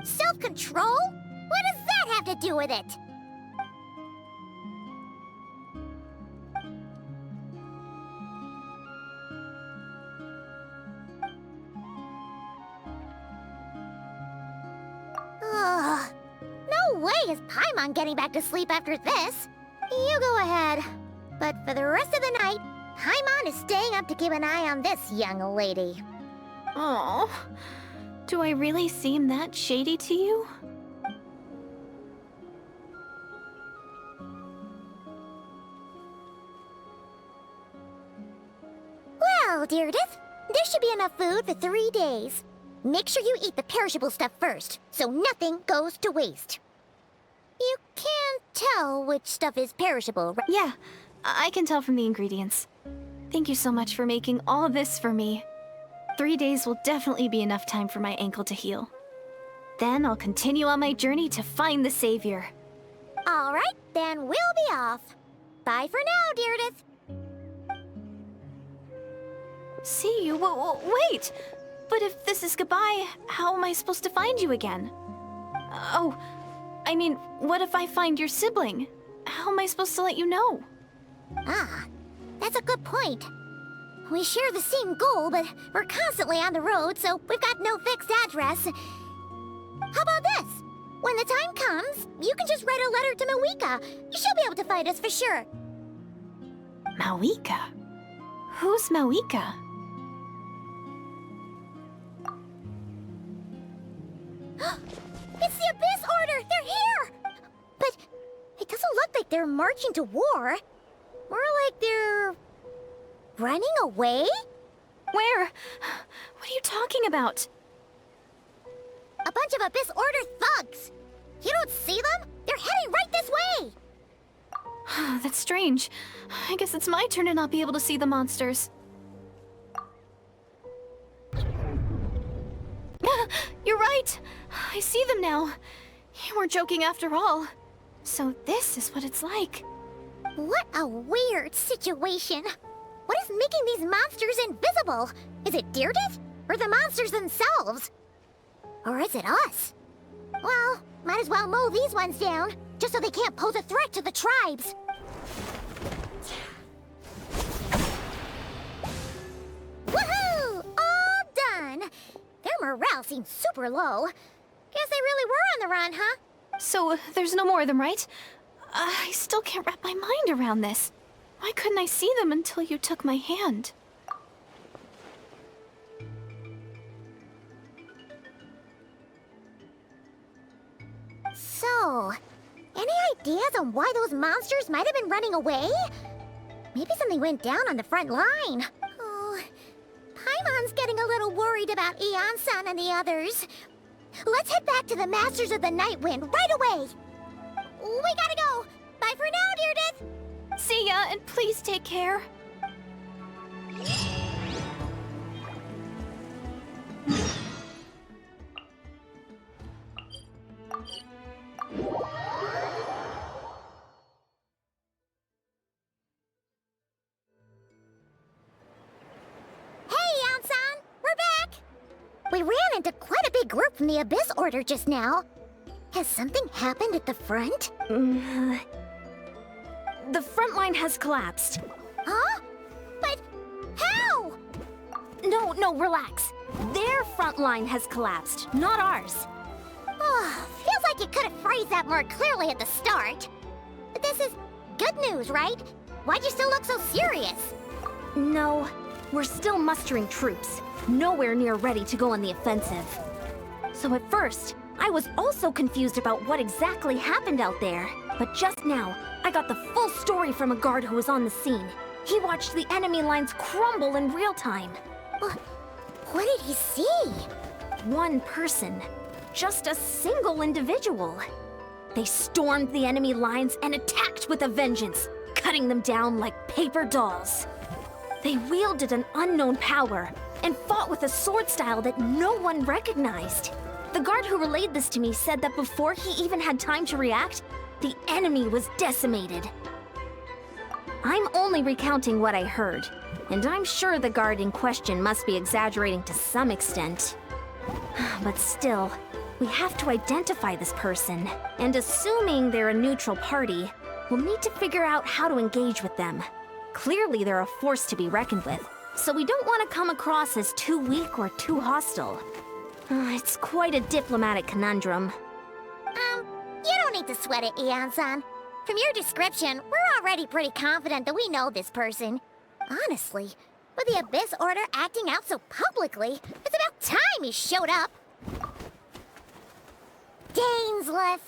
Self-control? What does that have to do with it? Ugh. No way is Paimon getting back to sleep after this. You go ahead. But for the rest of the night, Paimon is staying up to keep an eye on this young lady. Oh, do I really seem that shady to you? Well, Deirdith, there should be enough food for 3 days. Make sure you eat the perishable stuff first, so nothing goes to waste. You can't tell which stuff is perishable, right? Yeah, I can tell from the ingredients. Thank you so much for making all of this for me. 3 days will definitely be enough time for my ankle to heal. Then I'll continue on my journey to find the Savior. All right, then we'll be off. Bye for now, Deirdith. See you? Wait! But if this is goodbye, how am I supposed to find you again? Oh, I mean, what if I find your sibling? How am I supposed to let you know? Ah, that's a good point. We share the same goal, but we're constantly on the road, so we've got no fixed address. How about this? When the time comes, you can just write a letter to Mawika. She'll be able to find us for sure. Mawika? Who's Mawika? It's the Abyss Order! They're here! But it doesn't look like they're marching to war. More like they're... running away? Where? What are you talking about? A bunch of Abyss Order thugs! You don't see them? They're heading right this way! That's strange. I guess it's my turn to not be able to see the monsters. You're right! I see them now. You weren't joking after all. So this is what it's like. What a weird situation. What is making these monsters invisible? Is it Deerdet? Or the monsters themselves? Or is it us? Well, might as well mow these ones down, just so they can't pose a threat to the tribes. Woohoo! All done! Their morale seems super low. Guess they really were on the run, huh? So there's no more of them, right? I still can't wrap my mind around this. Why couldn't I see them until you took my hand? So, any ideas on why those monsters might have been running away? Maybe something went down on the front line. Oh, Paimon's getting a little worried about Eon-san and the others. Let's head back to the Masters of the Night Wind right away. We gotta go. Bye for now, Deerdet. See ya, and please take care. We ran into quite a big group from the Abyss Order just now. Has something happened at the front? The front line has collapsed. Huh? But how? No, relax. Their front line has collapsed, not ours. Oh, feels like you could have phrased that more clearly at the start. But this is good news, right? Why'd you still look so serious? No, we're still mustering troops. Nowhere near ready to go on the offensive. So at first, I was also confused about what exactly happened out there. But just now, I got the full story from a guard who was on the scene. He watched the enemy lines crumble in real time. What did he see? One person. Just a single individual. They stormed the enemy lines and attacked with a vengeance, cutting them down like paper dolls. They wielded an unknown power and fought with a sword style that no one recognized. The guard who relayed this to me said that before he even had time to react, the enemy was decimated. I'm only recounting what I heard, and I'm sure the guard in question must be exaggerating to some extent. But still, we have to identify this person, and assuming they're a neutral party, we'll need to figure out how to engage with them. Clearly they're a force to be reckoned with, so we don't want to come across as too weak or too hostile. It's quite a diplomatic conundrum. You don't need to sweat it, Eon-san. From your description, we're already pretty confident that we know this person. Honestly, with the Abyss Order acting out so publicly, it's about time he showed up. Dainsleif.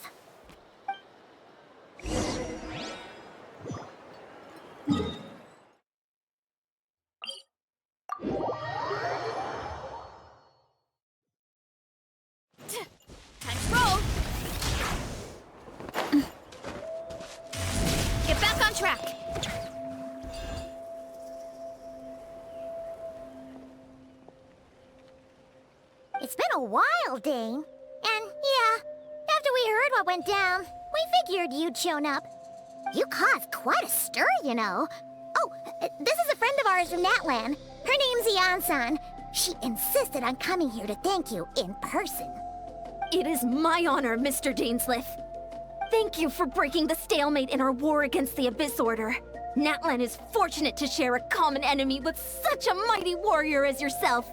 Time to roll! Get back on track! It's been a while, Dane. And yeah, after we heard what went down, we figured you'd shown up. You caused quite a stir, you know. Oh, this is a friend of ours from Natlan. Her name's Eon-san. She insisted on coming here to thank you in person. It is my honor, Mr. Dainsleif. Thank you for breaking the stalemate in our war against the Abyss Order. Natlan is fortunate to share a common enemy with such a mighty warrior as yourself.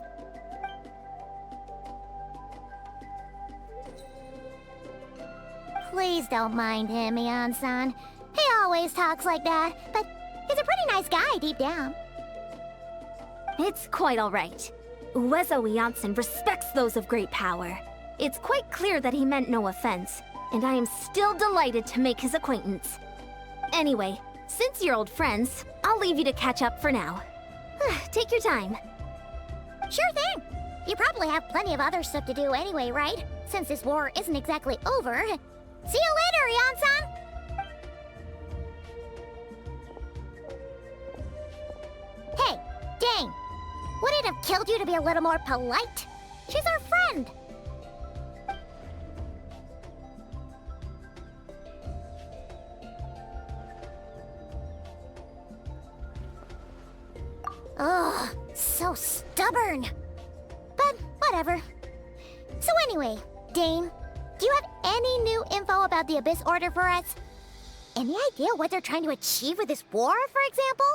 Please don't mind him, Mian-san. He always talks like that, but he's a pretty nice guy deep down. It's quite all right. Uezo Janssen respects those of great power. It's quite clear that he meant no offense, and I am still delighted to make his acquaintance. Anyway, since you're old friends, I'll leave you to catch up for now. Take your time. Sure thing. You probably have plenty of other stuff to do anyway, right? Since this war isn't exactly over. See you later, Yan-san! Hey, Dane! Would it have killed you to be a little more polite? She's our friend! Ugh, so stubborn. But whatever. So anyway, Dane, do you have any new info about the Abyss Order for us? Any idea what they're trying to achieve with this war, for example?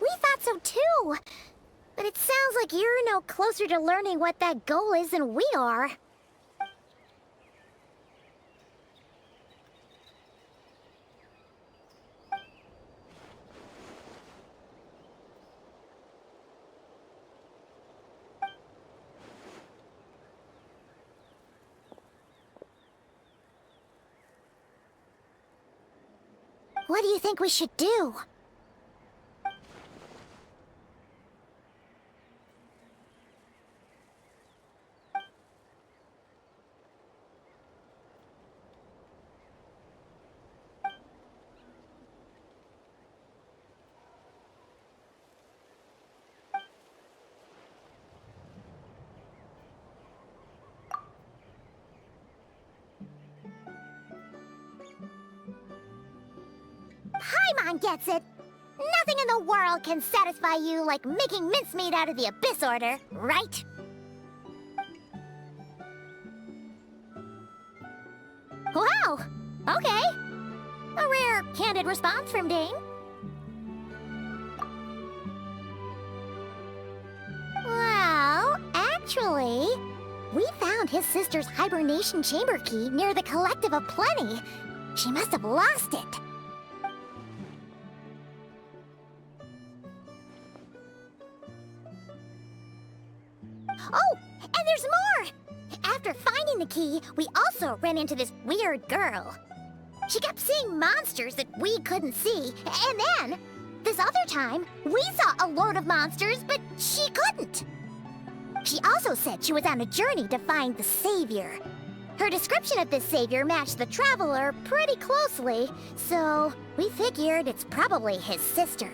We thought so too. But it sounds like you're no closer to learning what that goal is than we are. What do you think we should do? Paimon gets it. Nothing in the world can satisfy you like making mincemeat out of the Abyss Order, right? Wow, okay. A rare, candid response from Dane. Well, actually, we found his sister's hibernation chamber key near the Collective of Plenty. She must have lost it. Oh, and there's more! After finding the key, we also ran into this weird girl. She kept seeing monsters that we couldn't see, and then, this other time, we saw a load of monsters, but she couldn't. She also said she was on a journey to find the Savior. Her description of this Savior matched the Traveler pretty closely, so we figured it's probably his sister.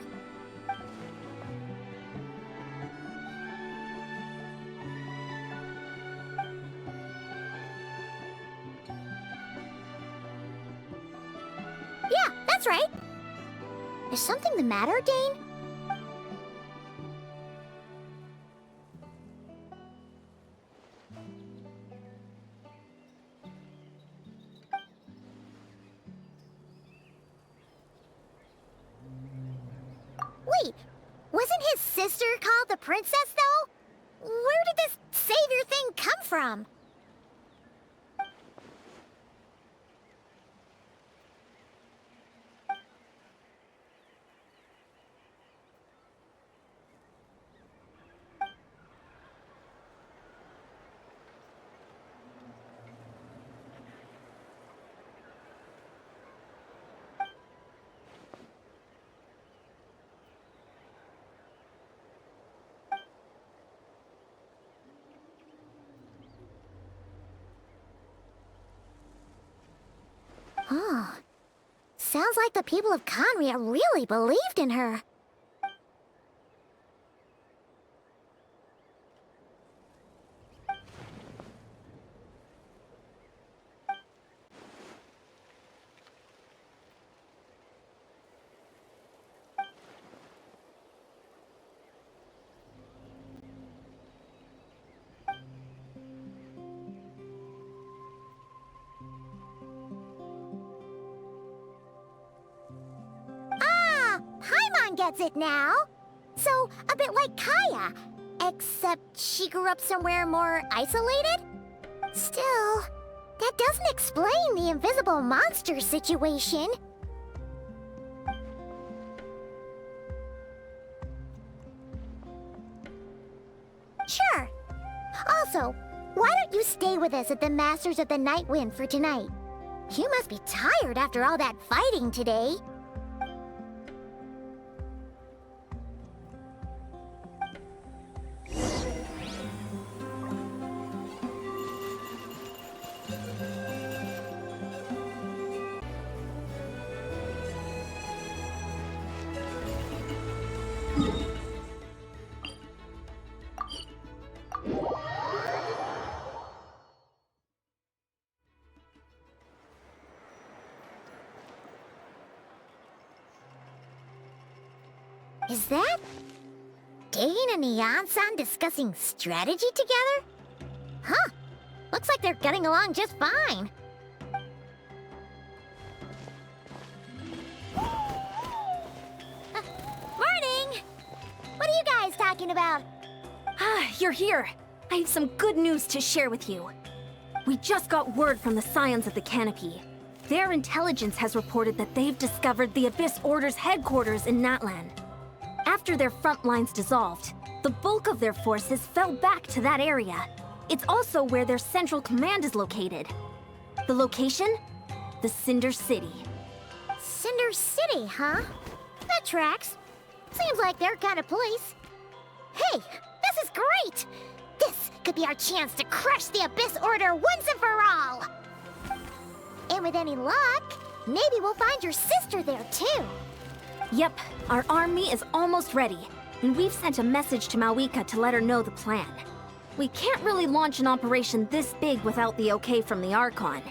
Yeah, that's right. Is something the matter, Dane? Wait, wasn't his sister called the Princess, though? Where did this Savior thing come from? Oh, sounds like the people of Conria really believed in her. Everyone gets it now. So, a bit like Kaya. Except she grew up somewhere more isolated? Still, that doesn't explain the invisible monster situation. Sure. Also, why don't you stay with us at the Masters of the Night Wind for tonight? You must be tired after all that fighting today. Is that Dane and Eon-san discussing strategy together? Huh. Looks like they're getting along just fine. Morning! What are you guys talking about? Ah, you're here. I have some good news to share with you. We just got word from the Scions of the Canopy. Their intelligence has reported that they've discovered the Abyss Order's headquarters in Natlan. After their front lines dissolved, the bulk of their forces fell back to that area. It's also where their central command is located. The location? The Cinder City. Cinder City, huh? That tracks. Seems like their kind of place. Hey, this is great! This could be our chance to crush the Abyss Order once and for all! And with any luck, maybe we'll find your sister there too. Yep, our army is almost ready, and we've sent a message to Mawika to let her know the plan. We can't really launch an operation this big without the okay from the Archon.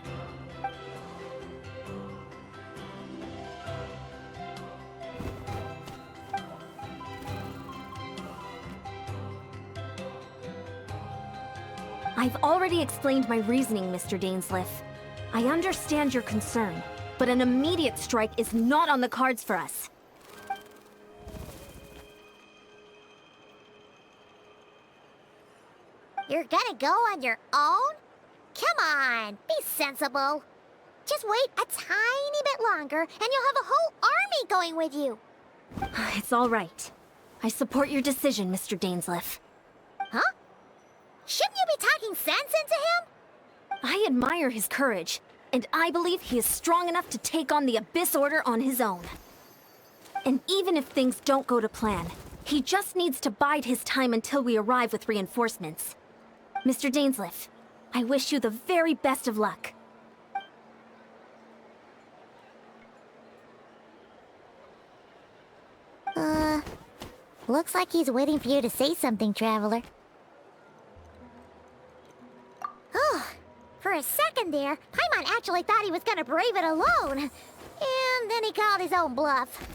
I've already explained my reasoning, Mr. Dainsleif. I understand your concern, but an immediate strike is not on the cards for us. You're gonna go on your own? Come on, be sensible. Just wait a tiny bit longer, and you'll have a whole army going with you. It's all right. I support your decision, Mr. Dainsleif. Huh? Shouldn't you be talking sense into him? I admire his courage, and I believe he is strong enough to take on the Abyss Order on his own. And even if things don't go to plan, he just needs to bide his time until we arrive with reinforcements. Mr. Dainsleif, I wish you the very best of luck. Looks like he's waiting for you to say something, Traveler. Oh, for a second there, Paimon actually thought he was gonna brave it alone. And then he called his own bluff.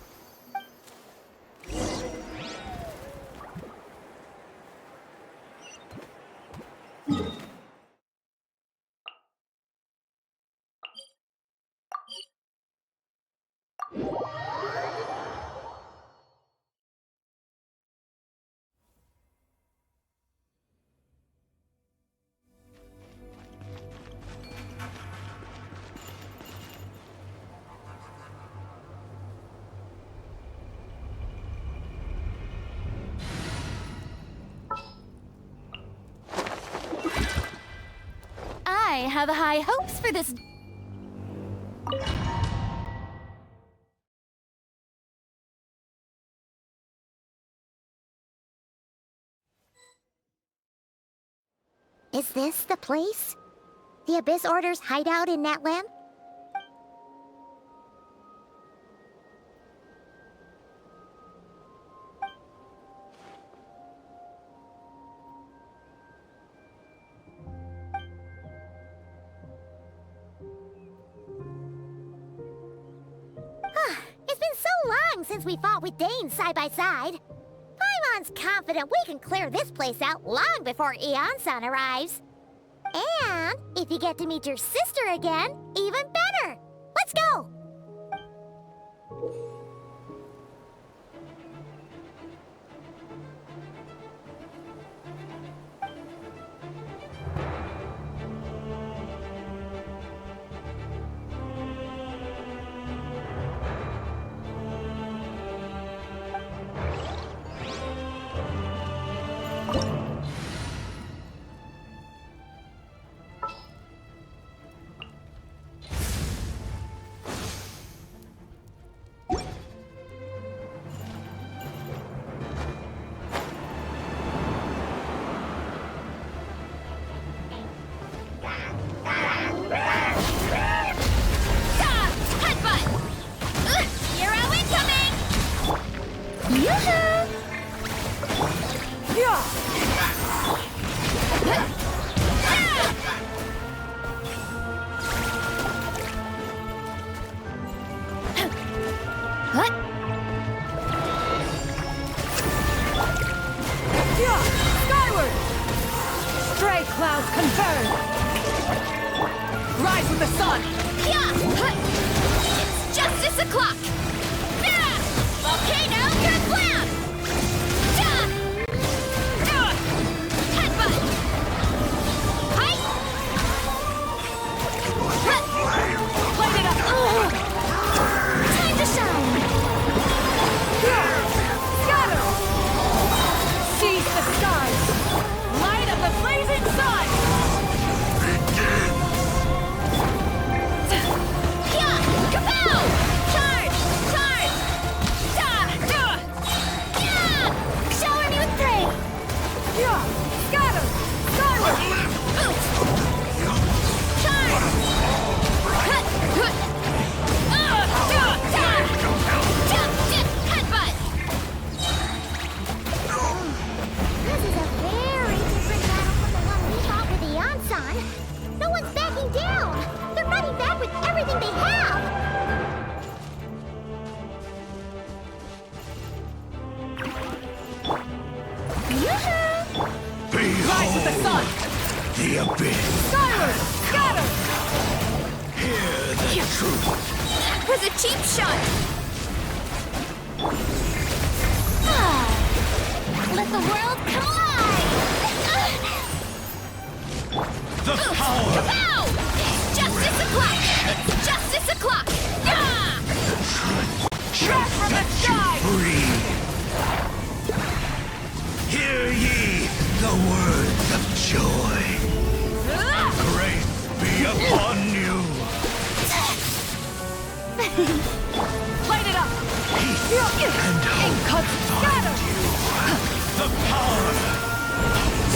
I have high hopes for this. Is this the place? The Abyss Order's hideout in Natlan? It's been so long since we fought with Dane side by side. Paimon's confident we can clear this place out long before Eon-san arrives. And if you get to meet your sister again, even better! Let's go! with the sun! It's justice o'clock! Volcano, good plan! Headbutt! Height! Light it up! Time to shine! Scatter! Seize the skies! Light of the blazing sun! Kapow! Charge! Charge! Shower me with praise! Scatter! Skyward! Charge! Headbutt! This is a very different battle from the one we fought with the Ansan. No one's backing down. They're fighting back with everything they have. Rise with the sun! The abyss! Skyward! Scatter! Hear the truth! That was a cheap shot! Let the world come alive! The power! Kapow! Justice o'clock! It's justice o'clock! Drop from the sky! Free! Hear ye the words of joy! Grace be upon you! Light it up! Peace and hope find you! The power!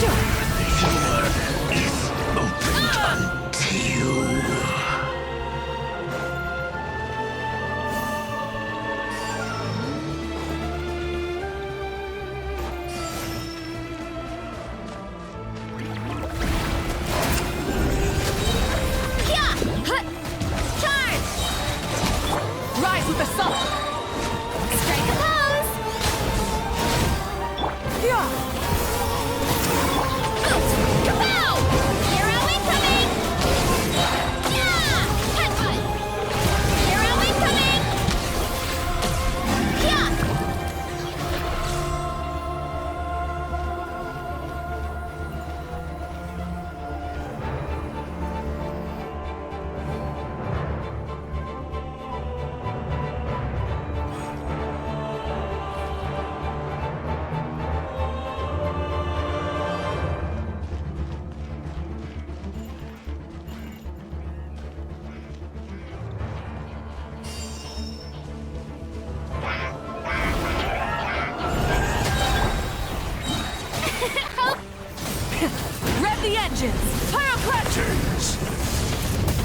The earth is opened unto you! Charge! Rise with the sun! Strike a pose! Kapow! Hero incoming! Headbutt! Hero incoming! Rev the engines! Pyroclashes!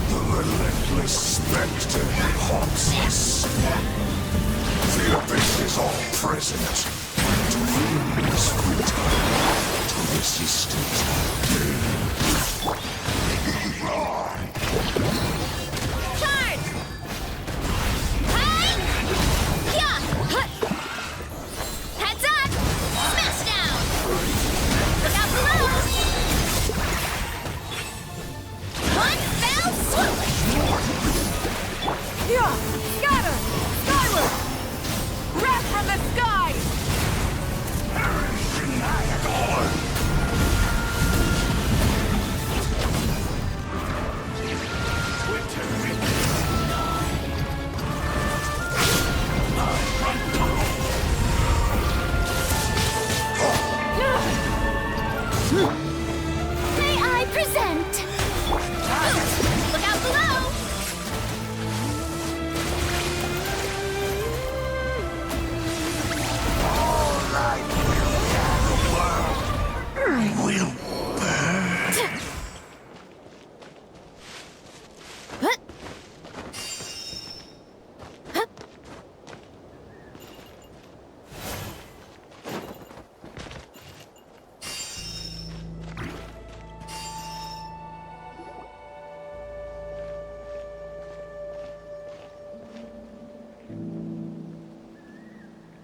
The relentless spectre haunts us. The abyss is all present. To whom is futile, to resist it. Charge! Hi! Heads up! Smash down! Look out below! One fell swoop! Scatter! Skyward! Wrath from the sky! May I present? Look out below! Will burn.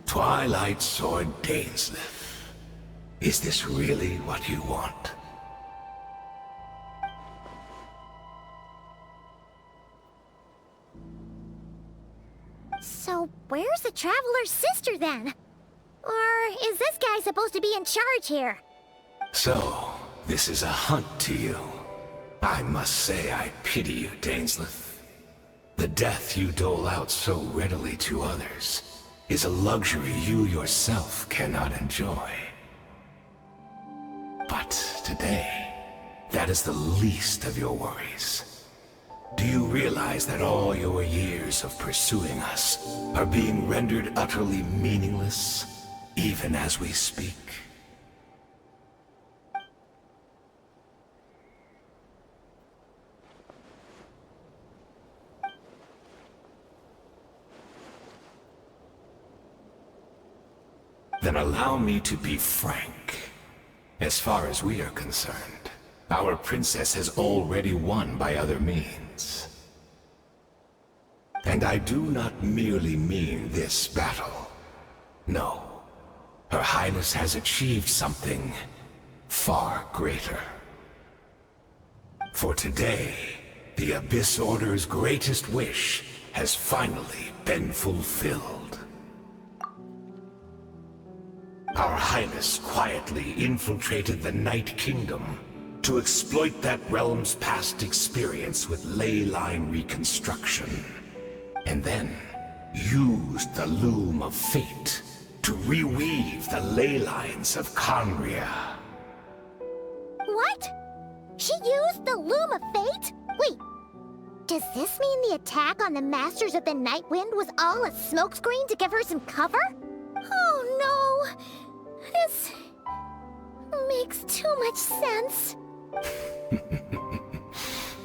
Twilight Sword Dainsleif. Is this really what you want? where's the Traveler's sister then? Or is this guy supposed to be in charge here? So, this is a hunt to you. I must say I pity you, Dainsleth. The death you dole out so readily to others is a luxury you yourself cannot enjoy. But today, that is the least of your worries. Do you realize that all your years of pursuing us are being rendered utterly meaningless, even as we speak? Then allow me to be frank. As far as we are concerned, our princess has already won by other means. And I do not merely mean this battle. No. Her Highness has achieved something far greater. For today, the Abyss Order's greatest wish has finally been fulfilled. Our Highness quietly infiltrated the Night Kingdom to exploit that realm's past experience with ley line reconstruction, and then used the Loom of Fate to reweave the ley lines of Conria. What? She used the Loom of Fate? Wait, does this mean the attack on the Masters of the Night Wind was all a smokescreen to give her some cover? Oh no! This makes too much sense.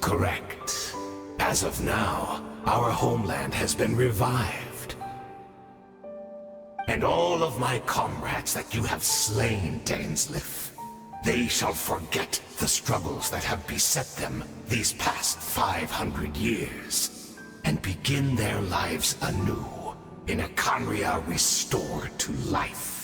Correct. As of now, our homeland has been revived. And all of my comrades that you have slain, Dainsleth, they shall forget the struggles that have beset them these past 500 years, and begin their lives anew in a Conria restored to life.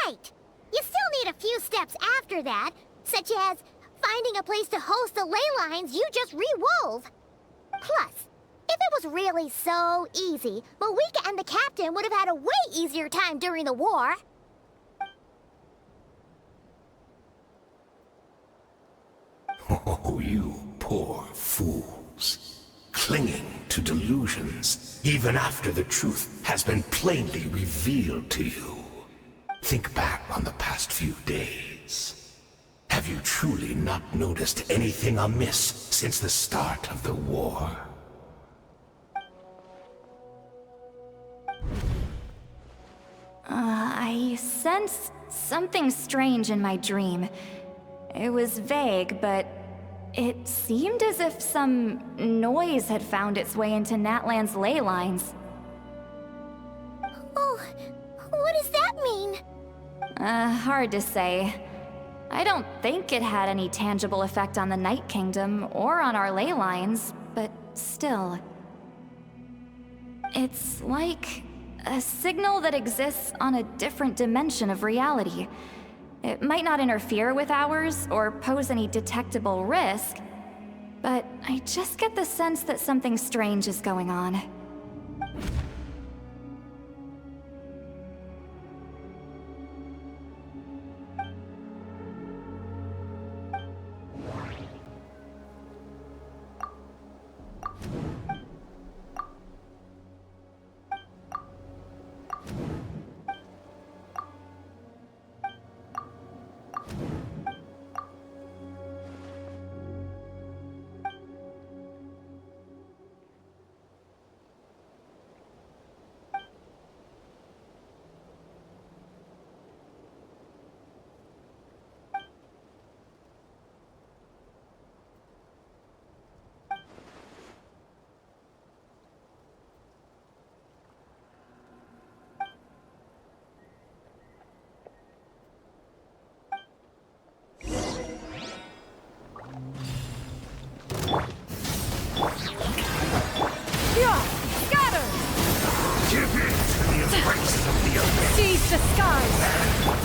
Right! You still need a few steps after that, such as finding a place to host the ley lines you just rewove. Plus, if it was really so easy, Moeka and the captain would have had a way easier time during the war. Oh, you poor fools. Clinging to delusions, even after the truth has been plainly revealed to you. Think back on the past few days. Have you truly not noticed anything amiss since the start of the war? I sensed something strange in my dream. It was vague, but it seemed as if some noise had found its way into Natlan's ley lines. Oh, what does that mean? Hard to say. I don't think it had any tangible effect on the Night Kingdom or on our ley lines, but still. It's like a signal that exists on a different dimension of reality. It might not interfere with ours or pose any detectable risk, but I just get the sense that something strange is going on. of the abyss. Seize the skies!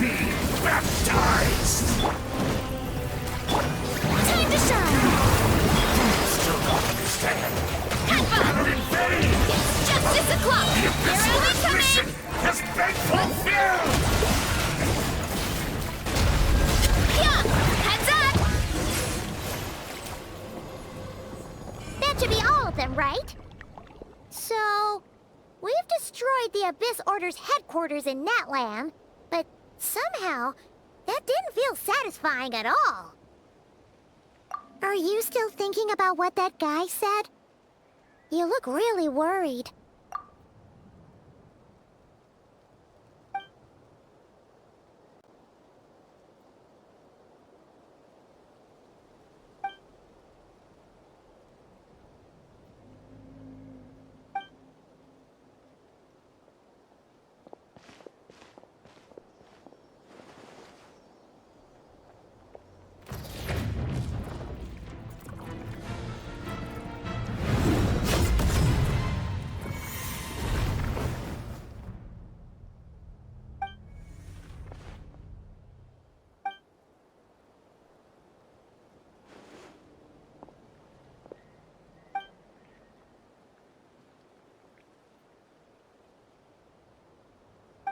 Be baptized! Time to shine! Still don't understand. Headbutt! Not in vain! It's justice o'clock! The Here I abyssal come mission has been fulfilled! Yeah! Heads up! That should be all of them, right? So, we've destroyed the Abyss Order's headquarters in Natlan, but somehow, that didn't feel satisfying at all. Are you still thinking about what that guy said? You look really worried.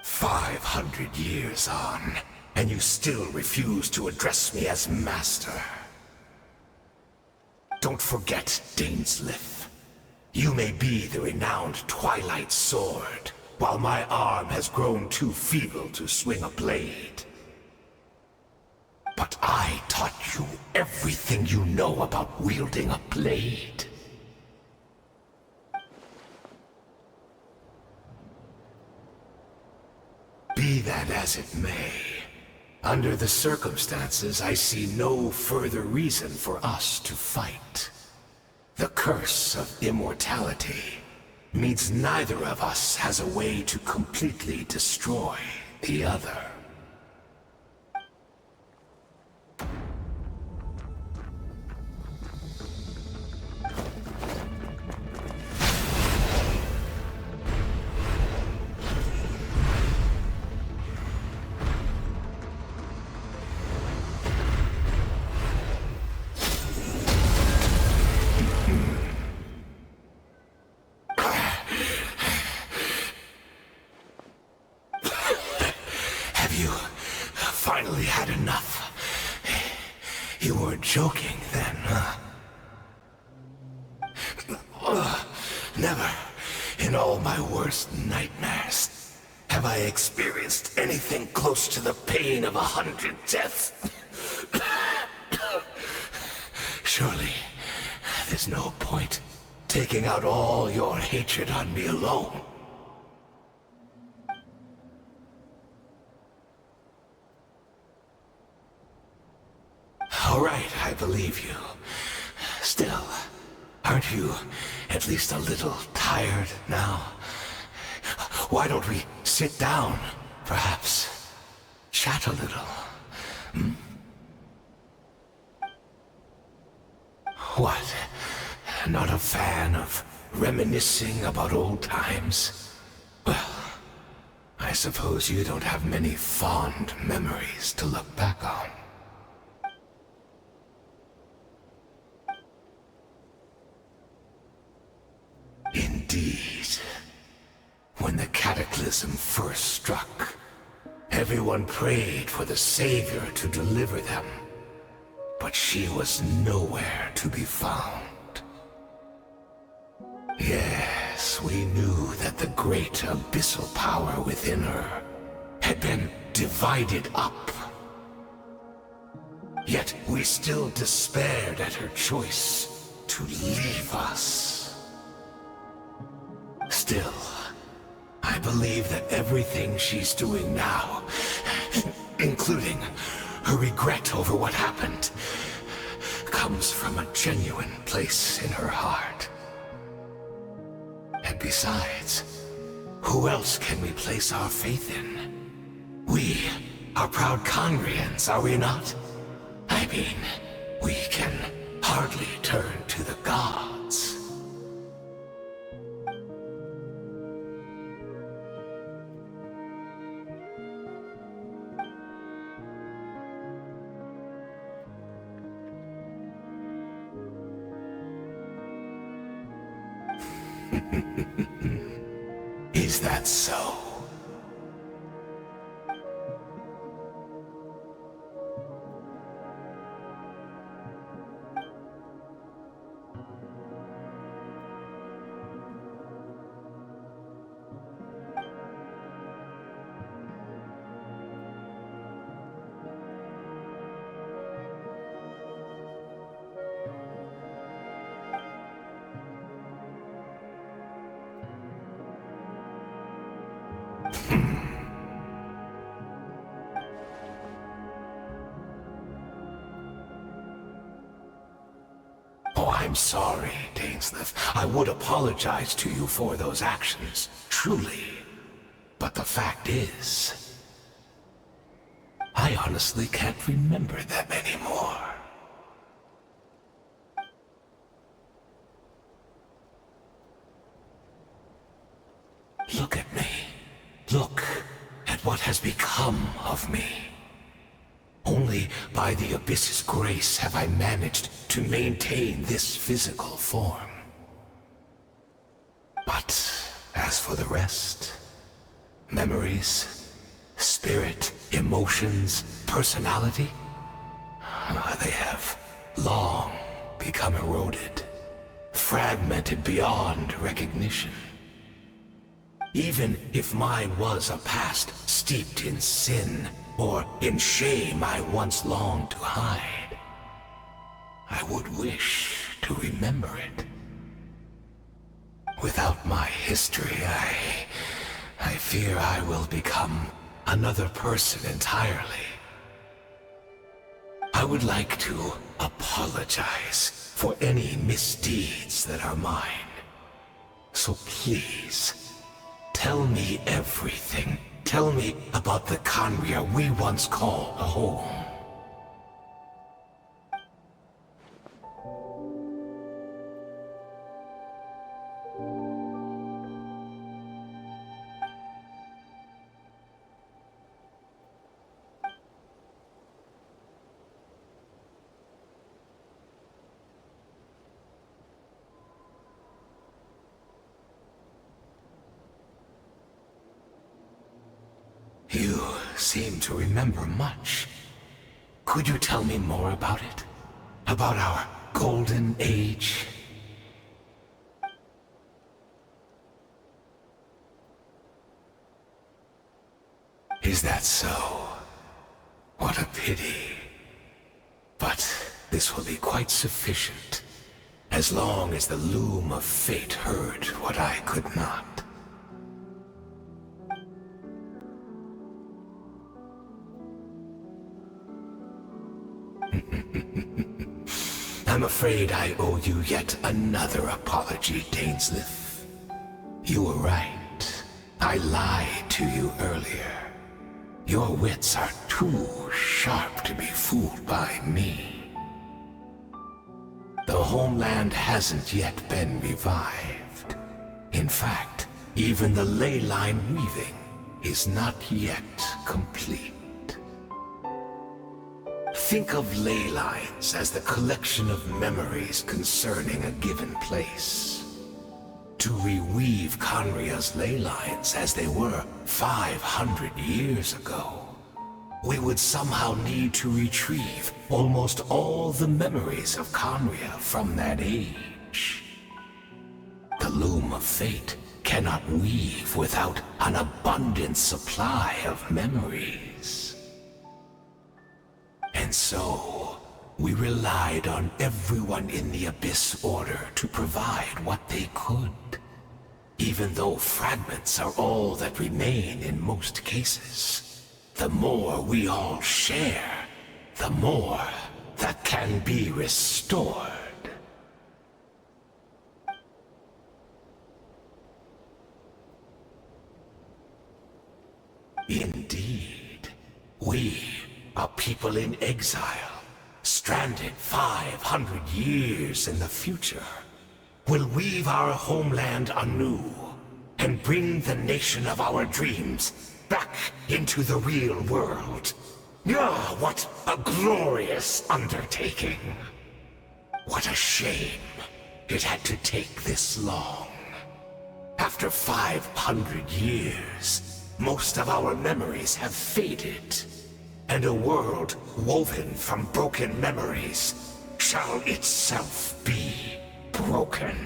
"500 years on, and you still refuse to address me as master. Don't forget, Dainsleif. You may be the renowned Twilight Sword, while my arm has grown too feeble to swing a blade. But I taught you everything you know about wielding a blade. Be that as it may, under the circumstances, I see no further reason for us to fight. The curse of immortality means neither of us has a way to completely destroy the other. Finally had enough. You weren't joking then, huh? Never, in all my worst nightmares, have I experienced anything close to the pain of 100 deaths. Surely, there's no point taking out all your hatred on me alone. All right, I believe you. Still, aren't you at least a little tired now? Why don't we sit down, perhaps? Chat a little. Hmm? What? Not a fan of reminiscing about old times? Well, I suppose you don't have many fond memories to look back on. Indeed. When the cataclysm first struck, everyone prayed for the Savior to deliver them, but she was nowhere to be found. Yes, we knew that the great abyssal power within her had been divided up. Yet we still despaired at her choice to leave us. Still, I believe that everything she's doing now, including her regret over what happened, comes from a genuine place in her heart. And besides, who else can we place our faith in? We are proud Conrians, are we not? I mean, we can hardly turn to the gods. Is that so? Oh, I'm sorry, Dainsleif. I would apologize to you for those actions, truly. But the fact is, I honestly can't remember them anymore. Look at me. Look at what has become of me. Only by the Abyss's grace have I managed to maintain this physical form. But as for the rest, memories, spirit, emotions, personality, they have long become eroded, fragmented beyond recognition. Even if mine was a past steeped in sin, or in shame I once longed to hide, I would wish to remember it. Without my history, I fear I will become another person entirely. I would like to apologize for any misdeeds that are mine. So please, tell me everything. Tell me about the Khaenri'ah we once called home. You seem to remember much. Could you tell me more about it? About our golden age? Is that so? What a pity. But this will be quite sufficient, as long as the loom of fate heard what I could not. I'm afraid I owe you yet another apology, Dainsleif. You were right. I lied to you earlier. Your wits are too sharp to be fooled by me. The homeland hasn't yet been revived. In fact, even the ley line weaving is not yet complete. Think of ley lines as the collection of memories concerning a given place. To reweave Khaenri'ah's ley lines as they were 500 years ago, we would somehow need to retrieve almost all the memories of Khaenri'ah from that age. The loom of fate cannot weave without an abundant supply of memories. And so, we relied on everyone in the Abyss Order to provide what they could. Even though fragments are all that remain in most cases, the more we all share, the more that can be restored. Indeed, we, a people in exile, stranded 500 years in the future, will weave our homeland anew and bring the nation of our dreams back into the real world. Ah, what a glorious undertaking! What a shame it had to take this long. After 500 years, most of our memories have faded, and a world woven from broken memories shall itself be broken.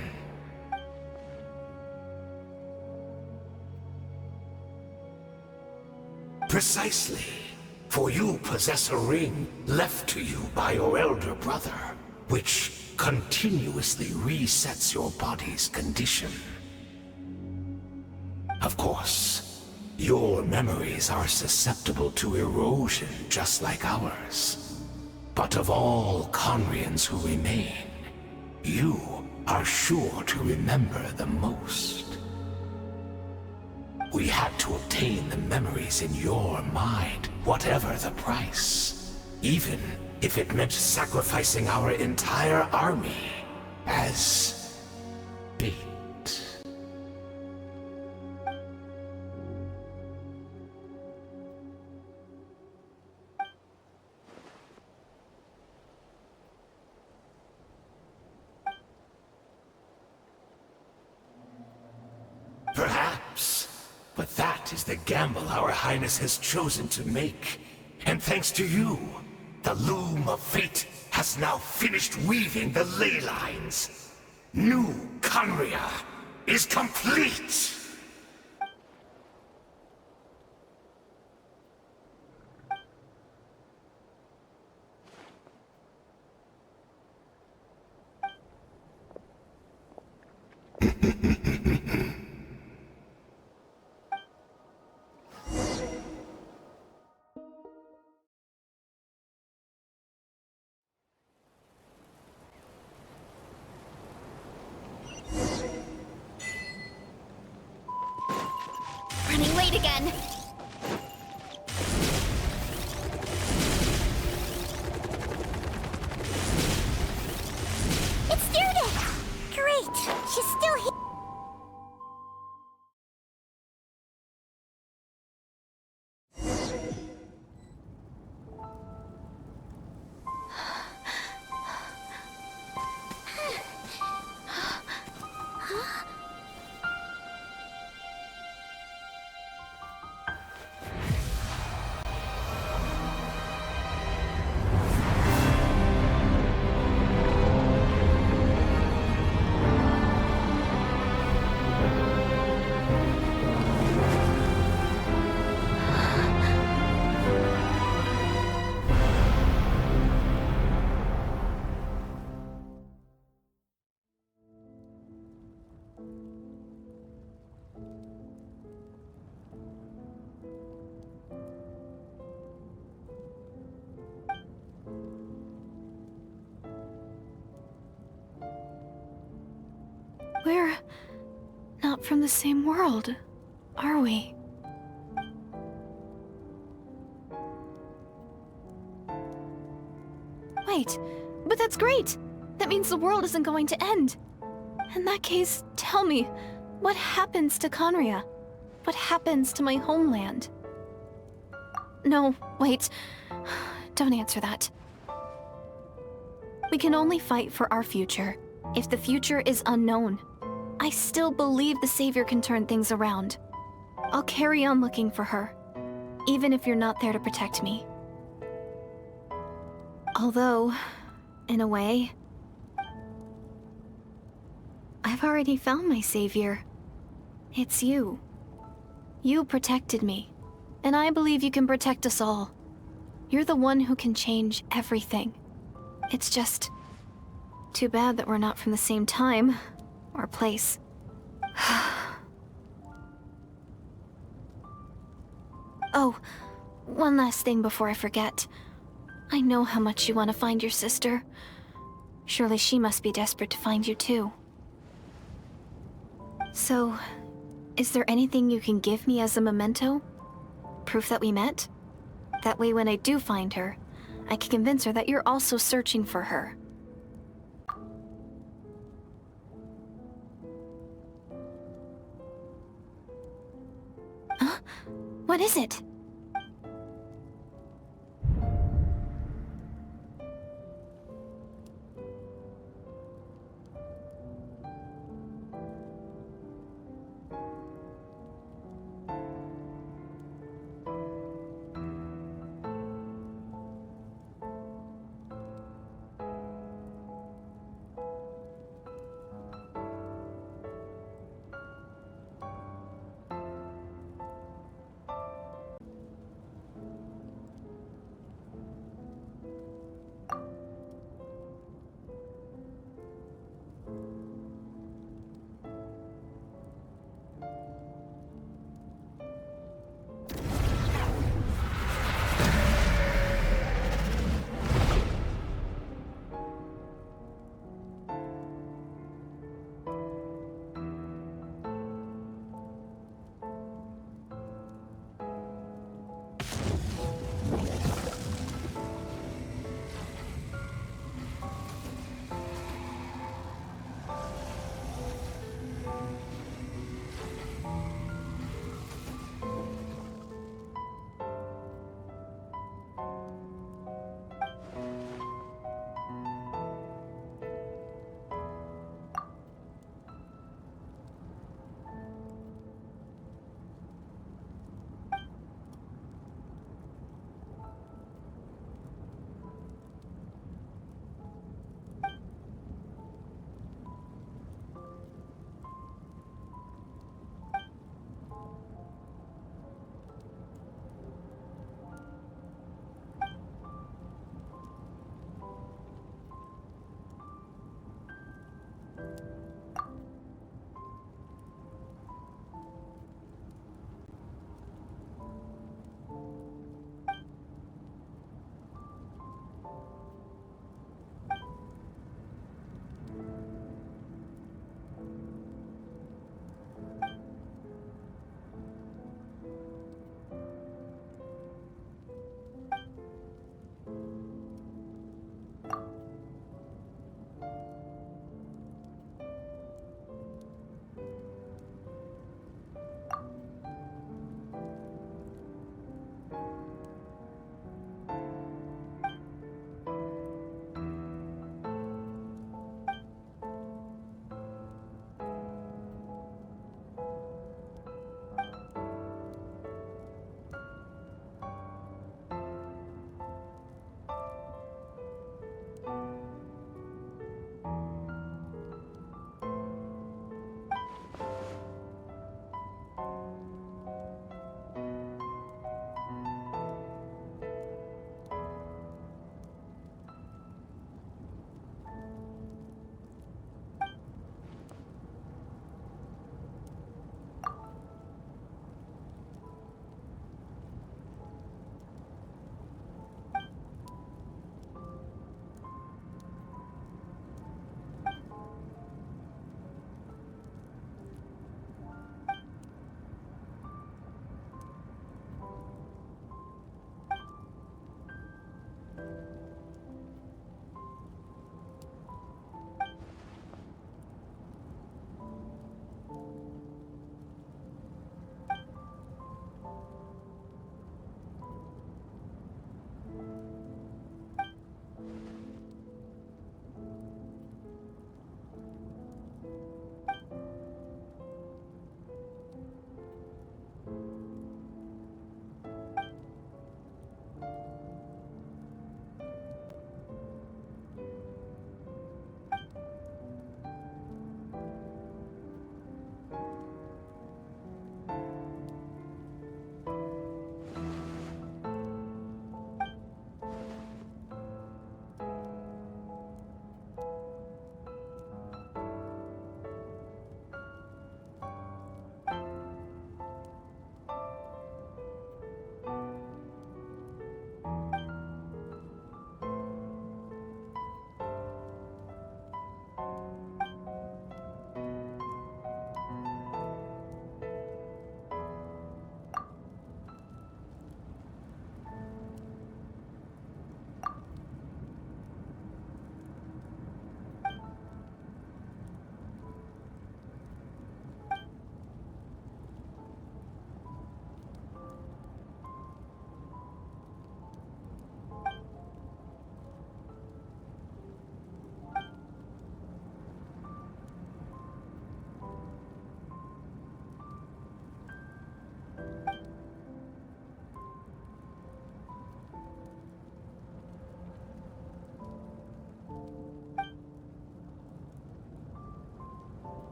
Precisely, for you possess a ring left to you by your elder brother, which continuously resets your body's condition. Of course, your memories are susceptible to erosion just like ours. But of all Conrians who remain, you are sure to remember the most. We had to obtain the memories in your mind, whatever the price. Even if it meant sacrificing our entire army as bait. Perhaps. But that is the gamble our Highness has chosen to make. And thanks to you, the loom of fate has now finished weaving the ley lines. New Conria is complete! Running late again. It's Judith! Great, she's still here. We're not from the same world, are we? Wait, but that's great! That means the world isn't going to end. In that case, tell me, what happens to Conria? What happens to my homeland? No, wait. Don't answer that. We can only fight for our future. If the future is unknown, I still believe the Savior can turn things around. I'll carry on looking for her, even if you're not there to protect me. Although, in a way, I've already found my Savior. It's you. You protected me, and I believe you can protect us all. You're the one who can change everything. It's just too bad that we're not from the same time or place. Oh, one last thing before I forget. I know how much you want to find your sister. Surely she must be desperate to find you too. So, is there anything you can give me as a memento? Proof that we met? That way when I do find her, I can convince her that you're also searching for her. Huh? What is it?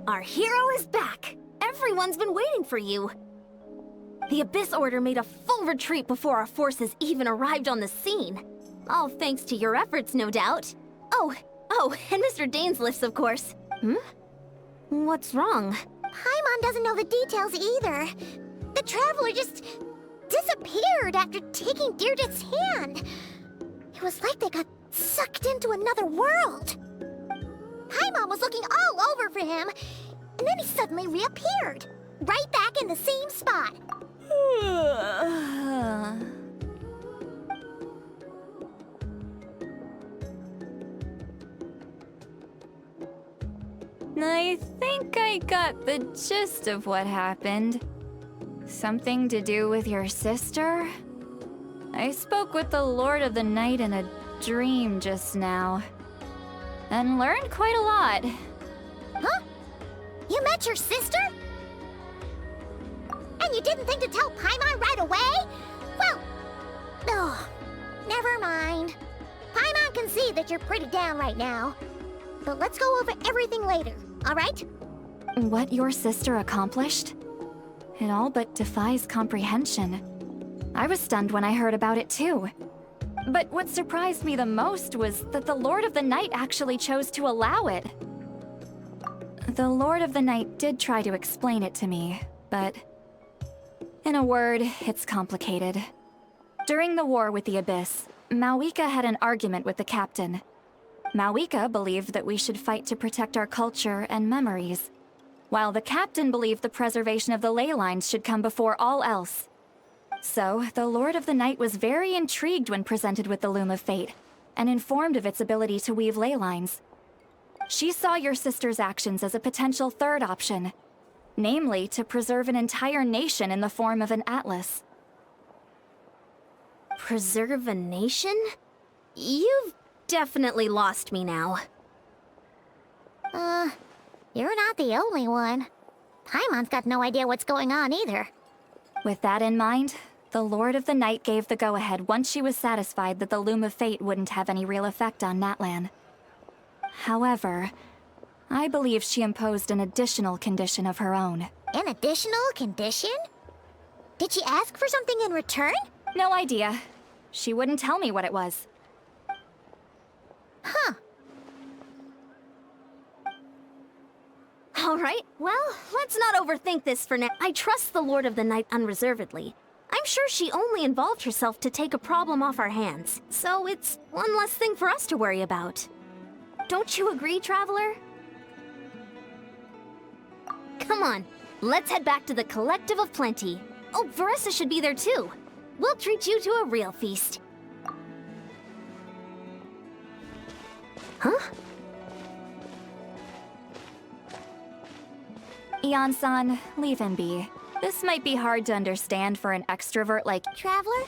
Our hero is back! Everyone's been waiting for you! The Abyss Order made a full retreat before our forces even arrived on the scene. All thanks to your efforts, no doubt. Oh, and Mr. Dainsliff's, of course. What's wrong? Paimon doesn't know the details either. The Traveler just disappeared after taking Deirdre's hand. was like they got sucked into another world. Paimon was looking all over for him, and then he suddenly reappeared, right back in the same spot. I think I got the gist of what happened. Something to do with your sister? I spoke with the Lord of the Night in a dream just now, and learned quite a lot. Huh? You met your sister? And you didn't think to tell Paimon right away? Well, oh, never mind. Paimon can see that you're pretty down right now. But let's go over everything later, all right? What your sister accomplished? It all but defies comprehension. I was stunned when I heard about it too. But what surprised me the most was that the Lord of the Night actually chose to allow it. The Lord of the Night did try to explain it to me, but in a word, it's complicated. During the war with the Abyss, Mawika had an argument with the captain. Mawika believed that we should fight to protect our culture and memories, while the captain believed the preservation of the ley lines should come before all else. So, the Lord of the Night was very intrigued when presented with the Loom of Fate, and informed of its ability to weave ley lines. She saw your sister's actions as a potential third option, namely to preserve an entire nation in the form of an atlas. Preserve a nation? You've definitely lost me now. You're not the only one. Paimon's got no idea what's going on either. With that in mind, the Lord of the Night gave the go-ahead once she was satisfied that the Loom of Fate wouldn't have any real effect on Natlan. However, I believe she imposed an additional condition of her own. An additional condition? Did she ask for something in return? No idea. She wouldn't tell me what it was. Huh. All right, well, let's not overthink this for now. I trust the Lord of the Night unreservedly. I'm sure she only involved herself to take a problem off our hands, so it's one less thing for us to worry about. Don't you agree, Traveler? Come on, let's head back to the Collective of Plenty. Oh, Veressa should be there too. We'll treat you to a real feast. Huh? Ion-san, leave him be. This might be hard to understand for an extrovert like Traveler?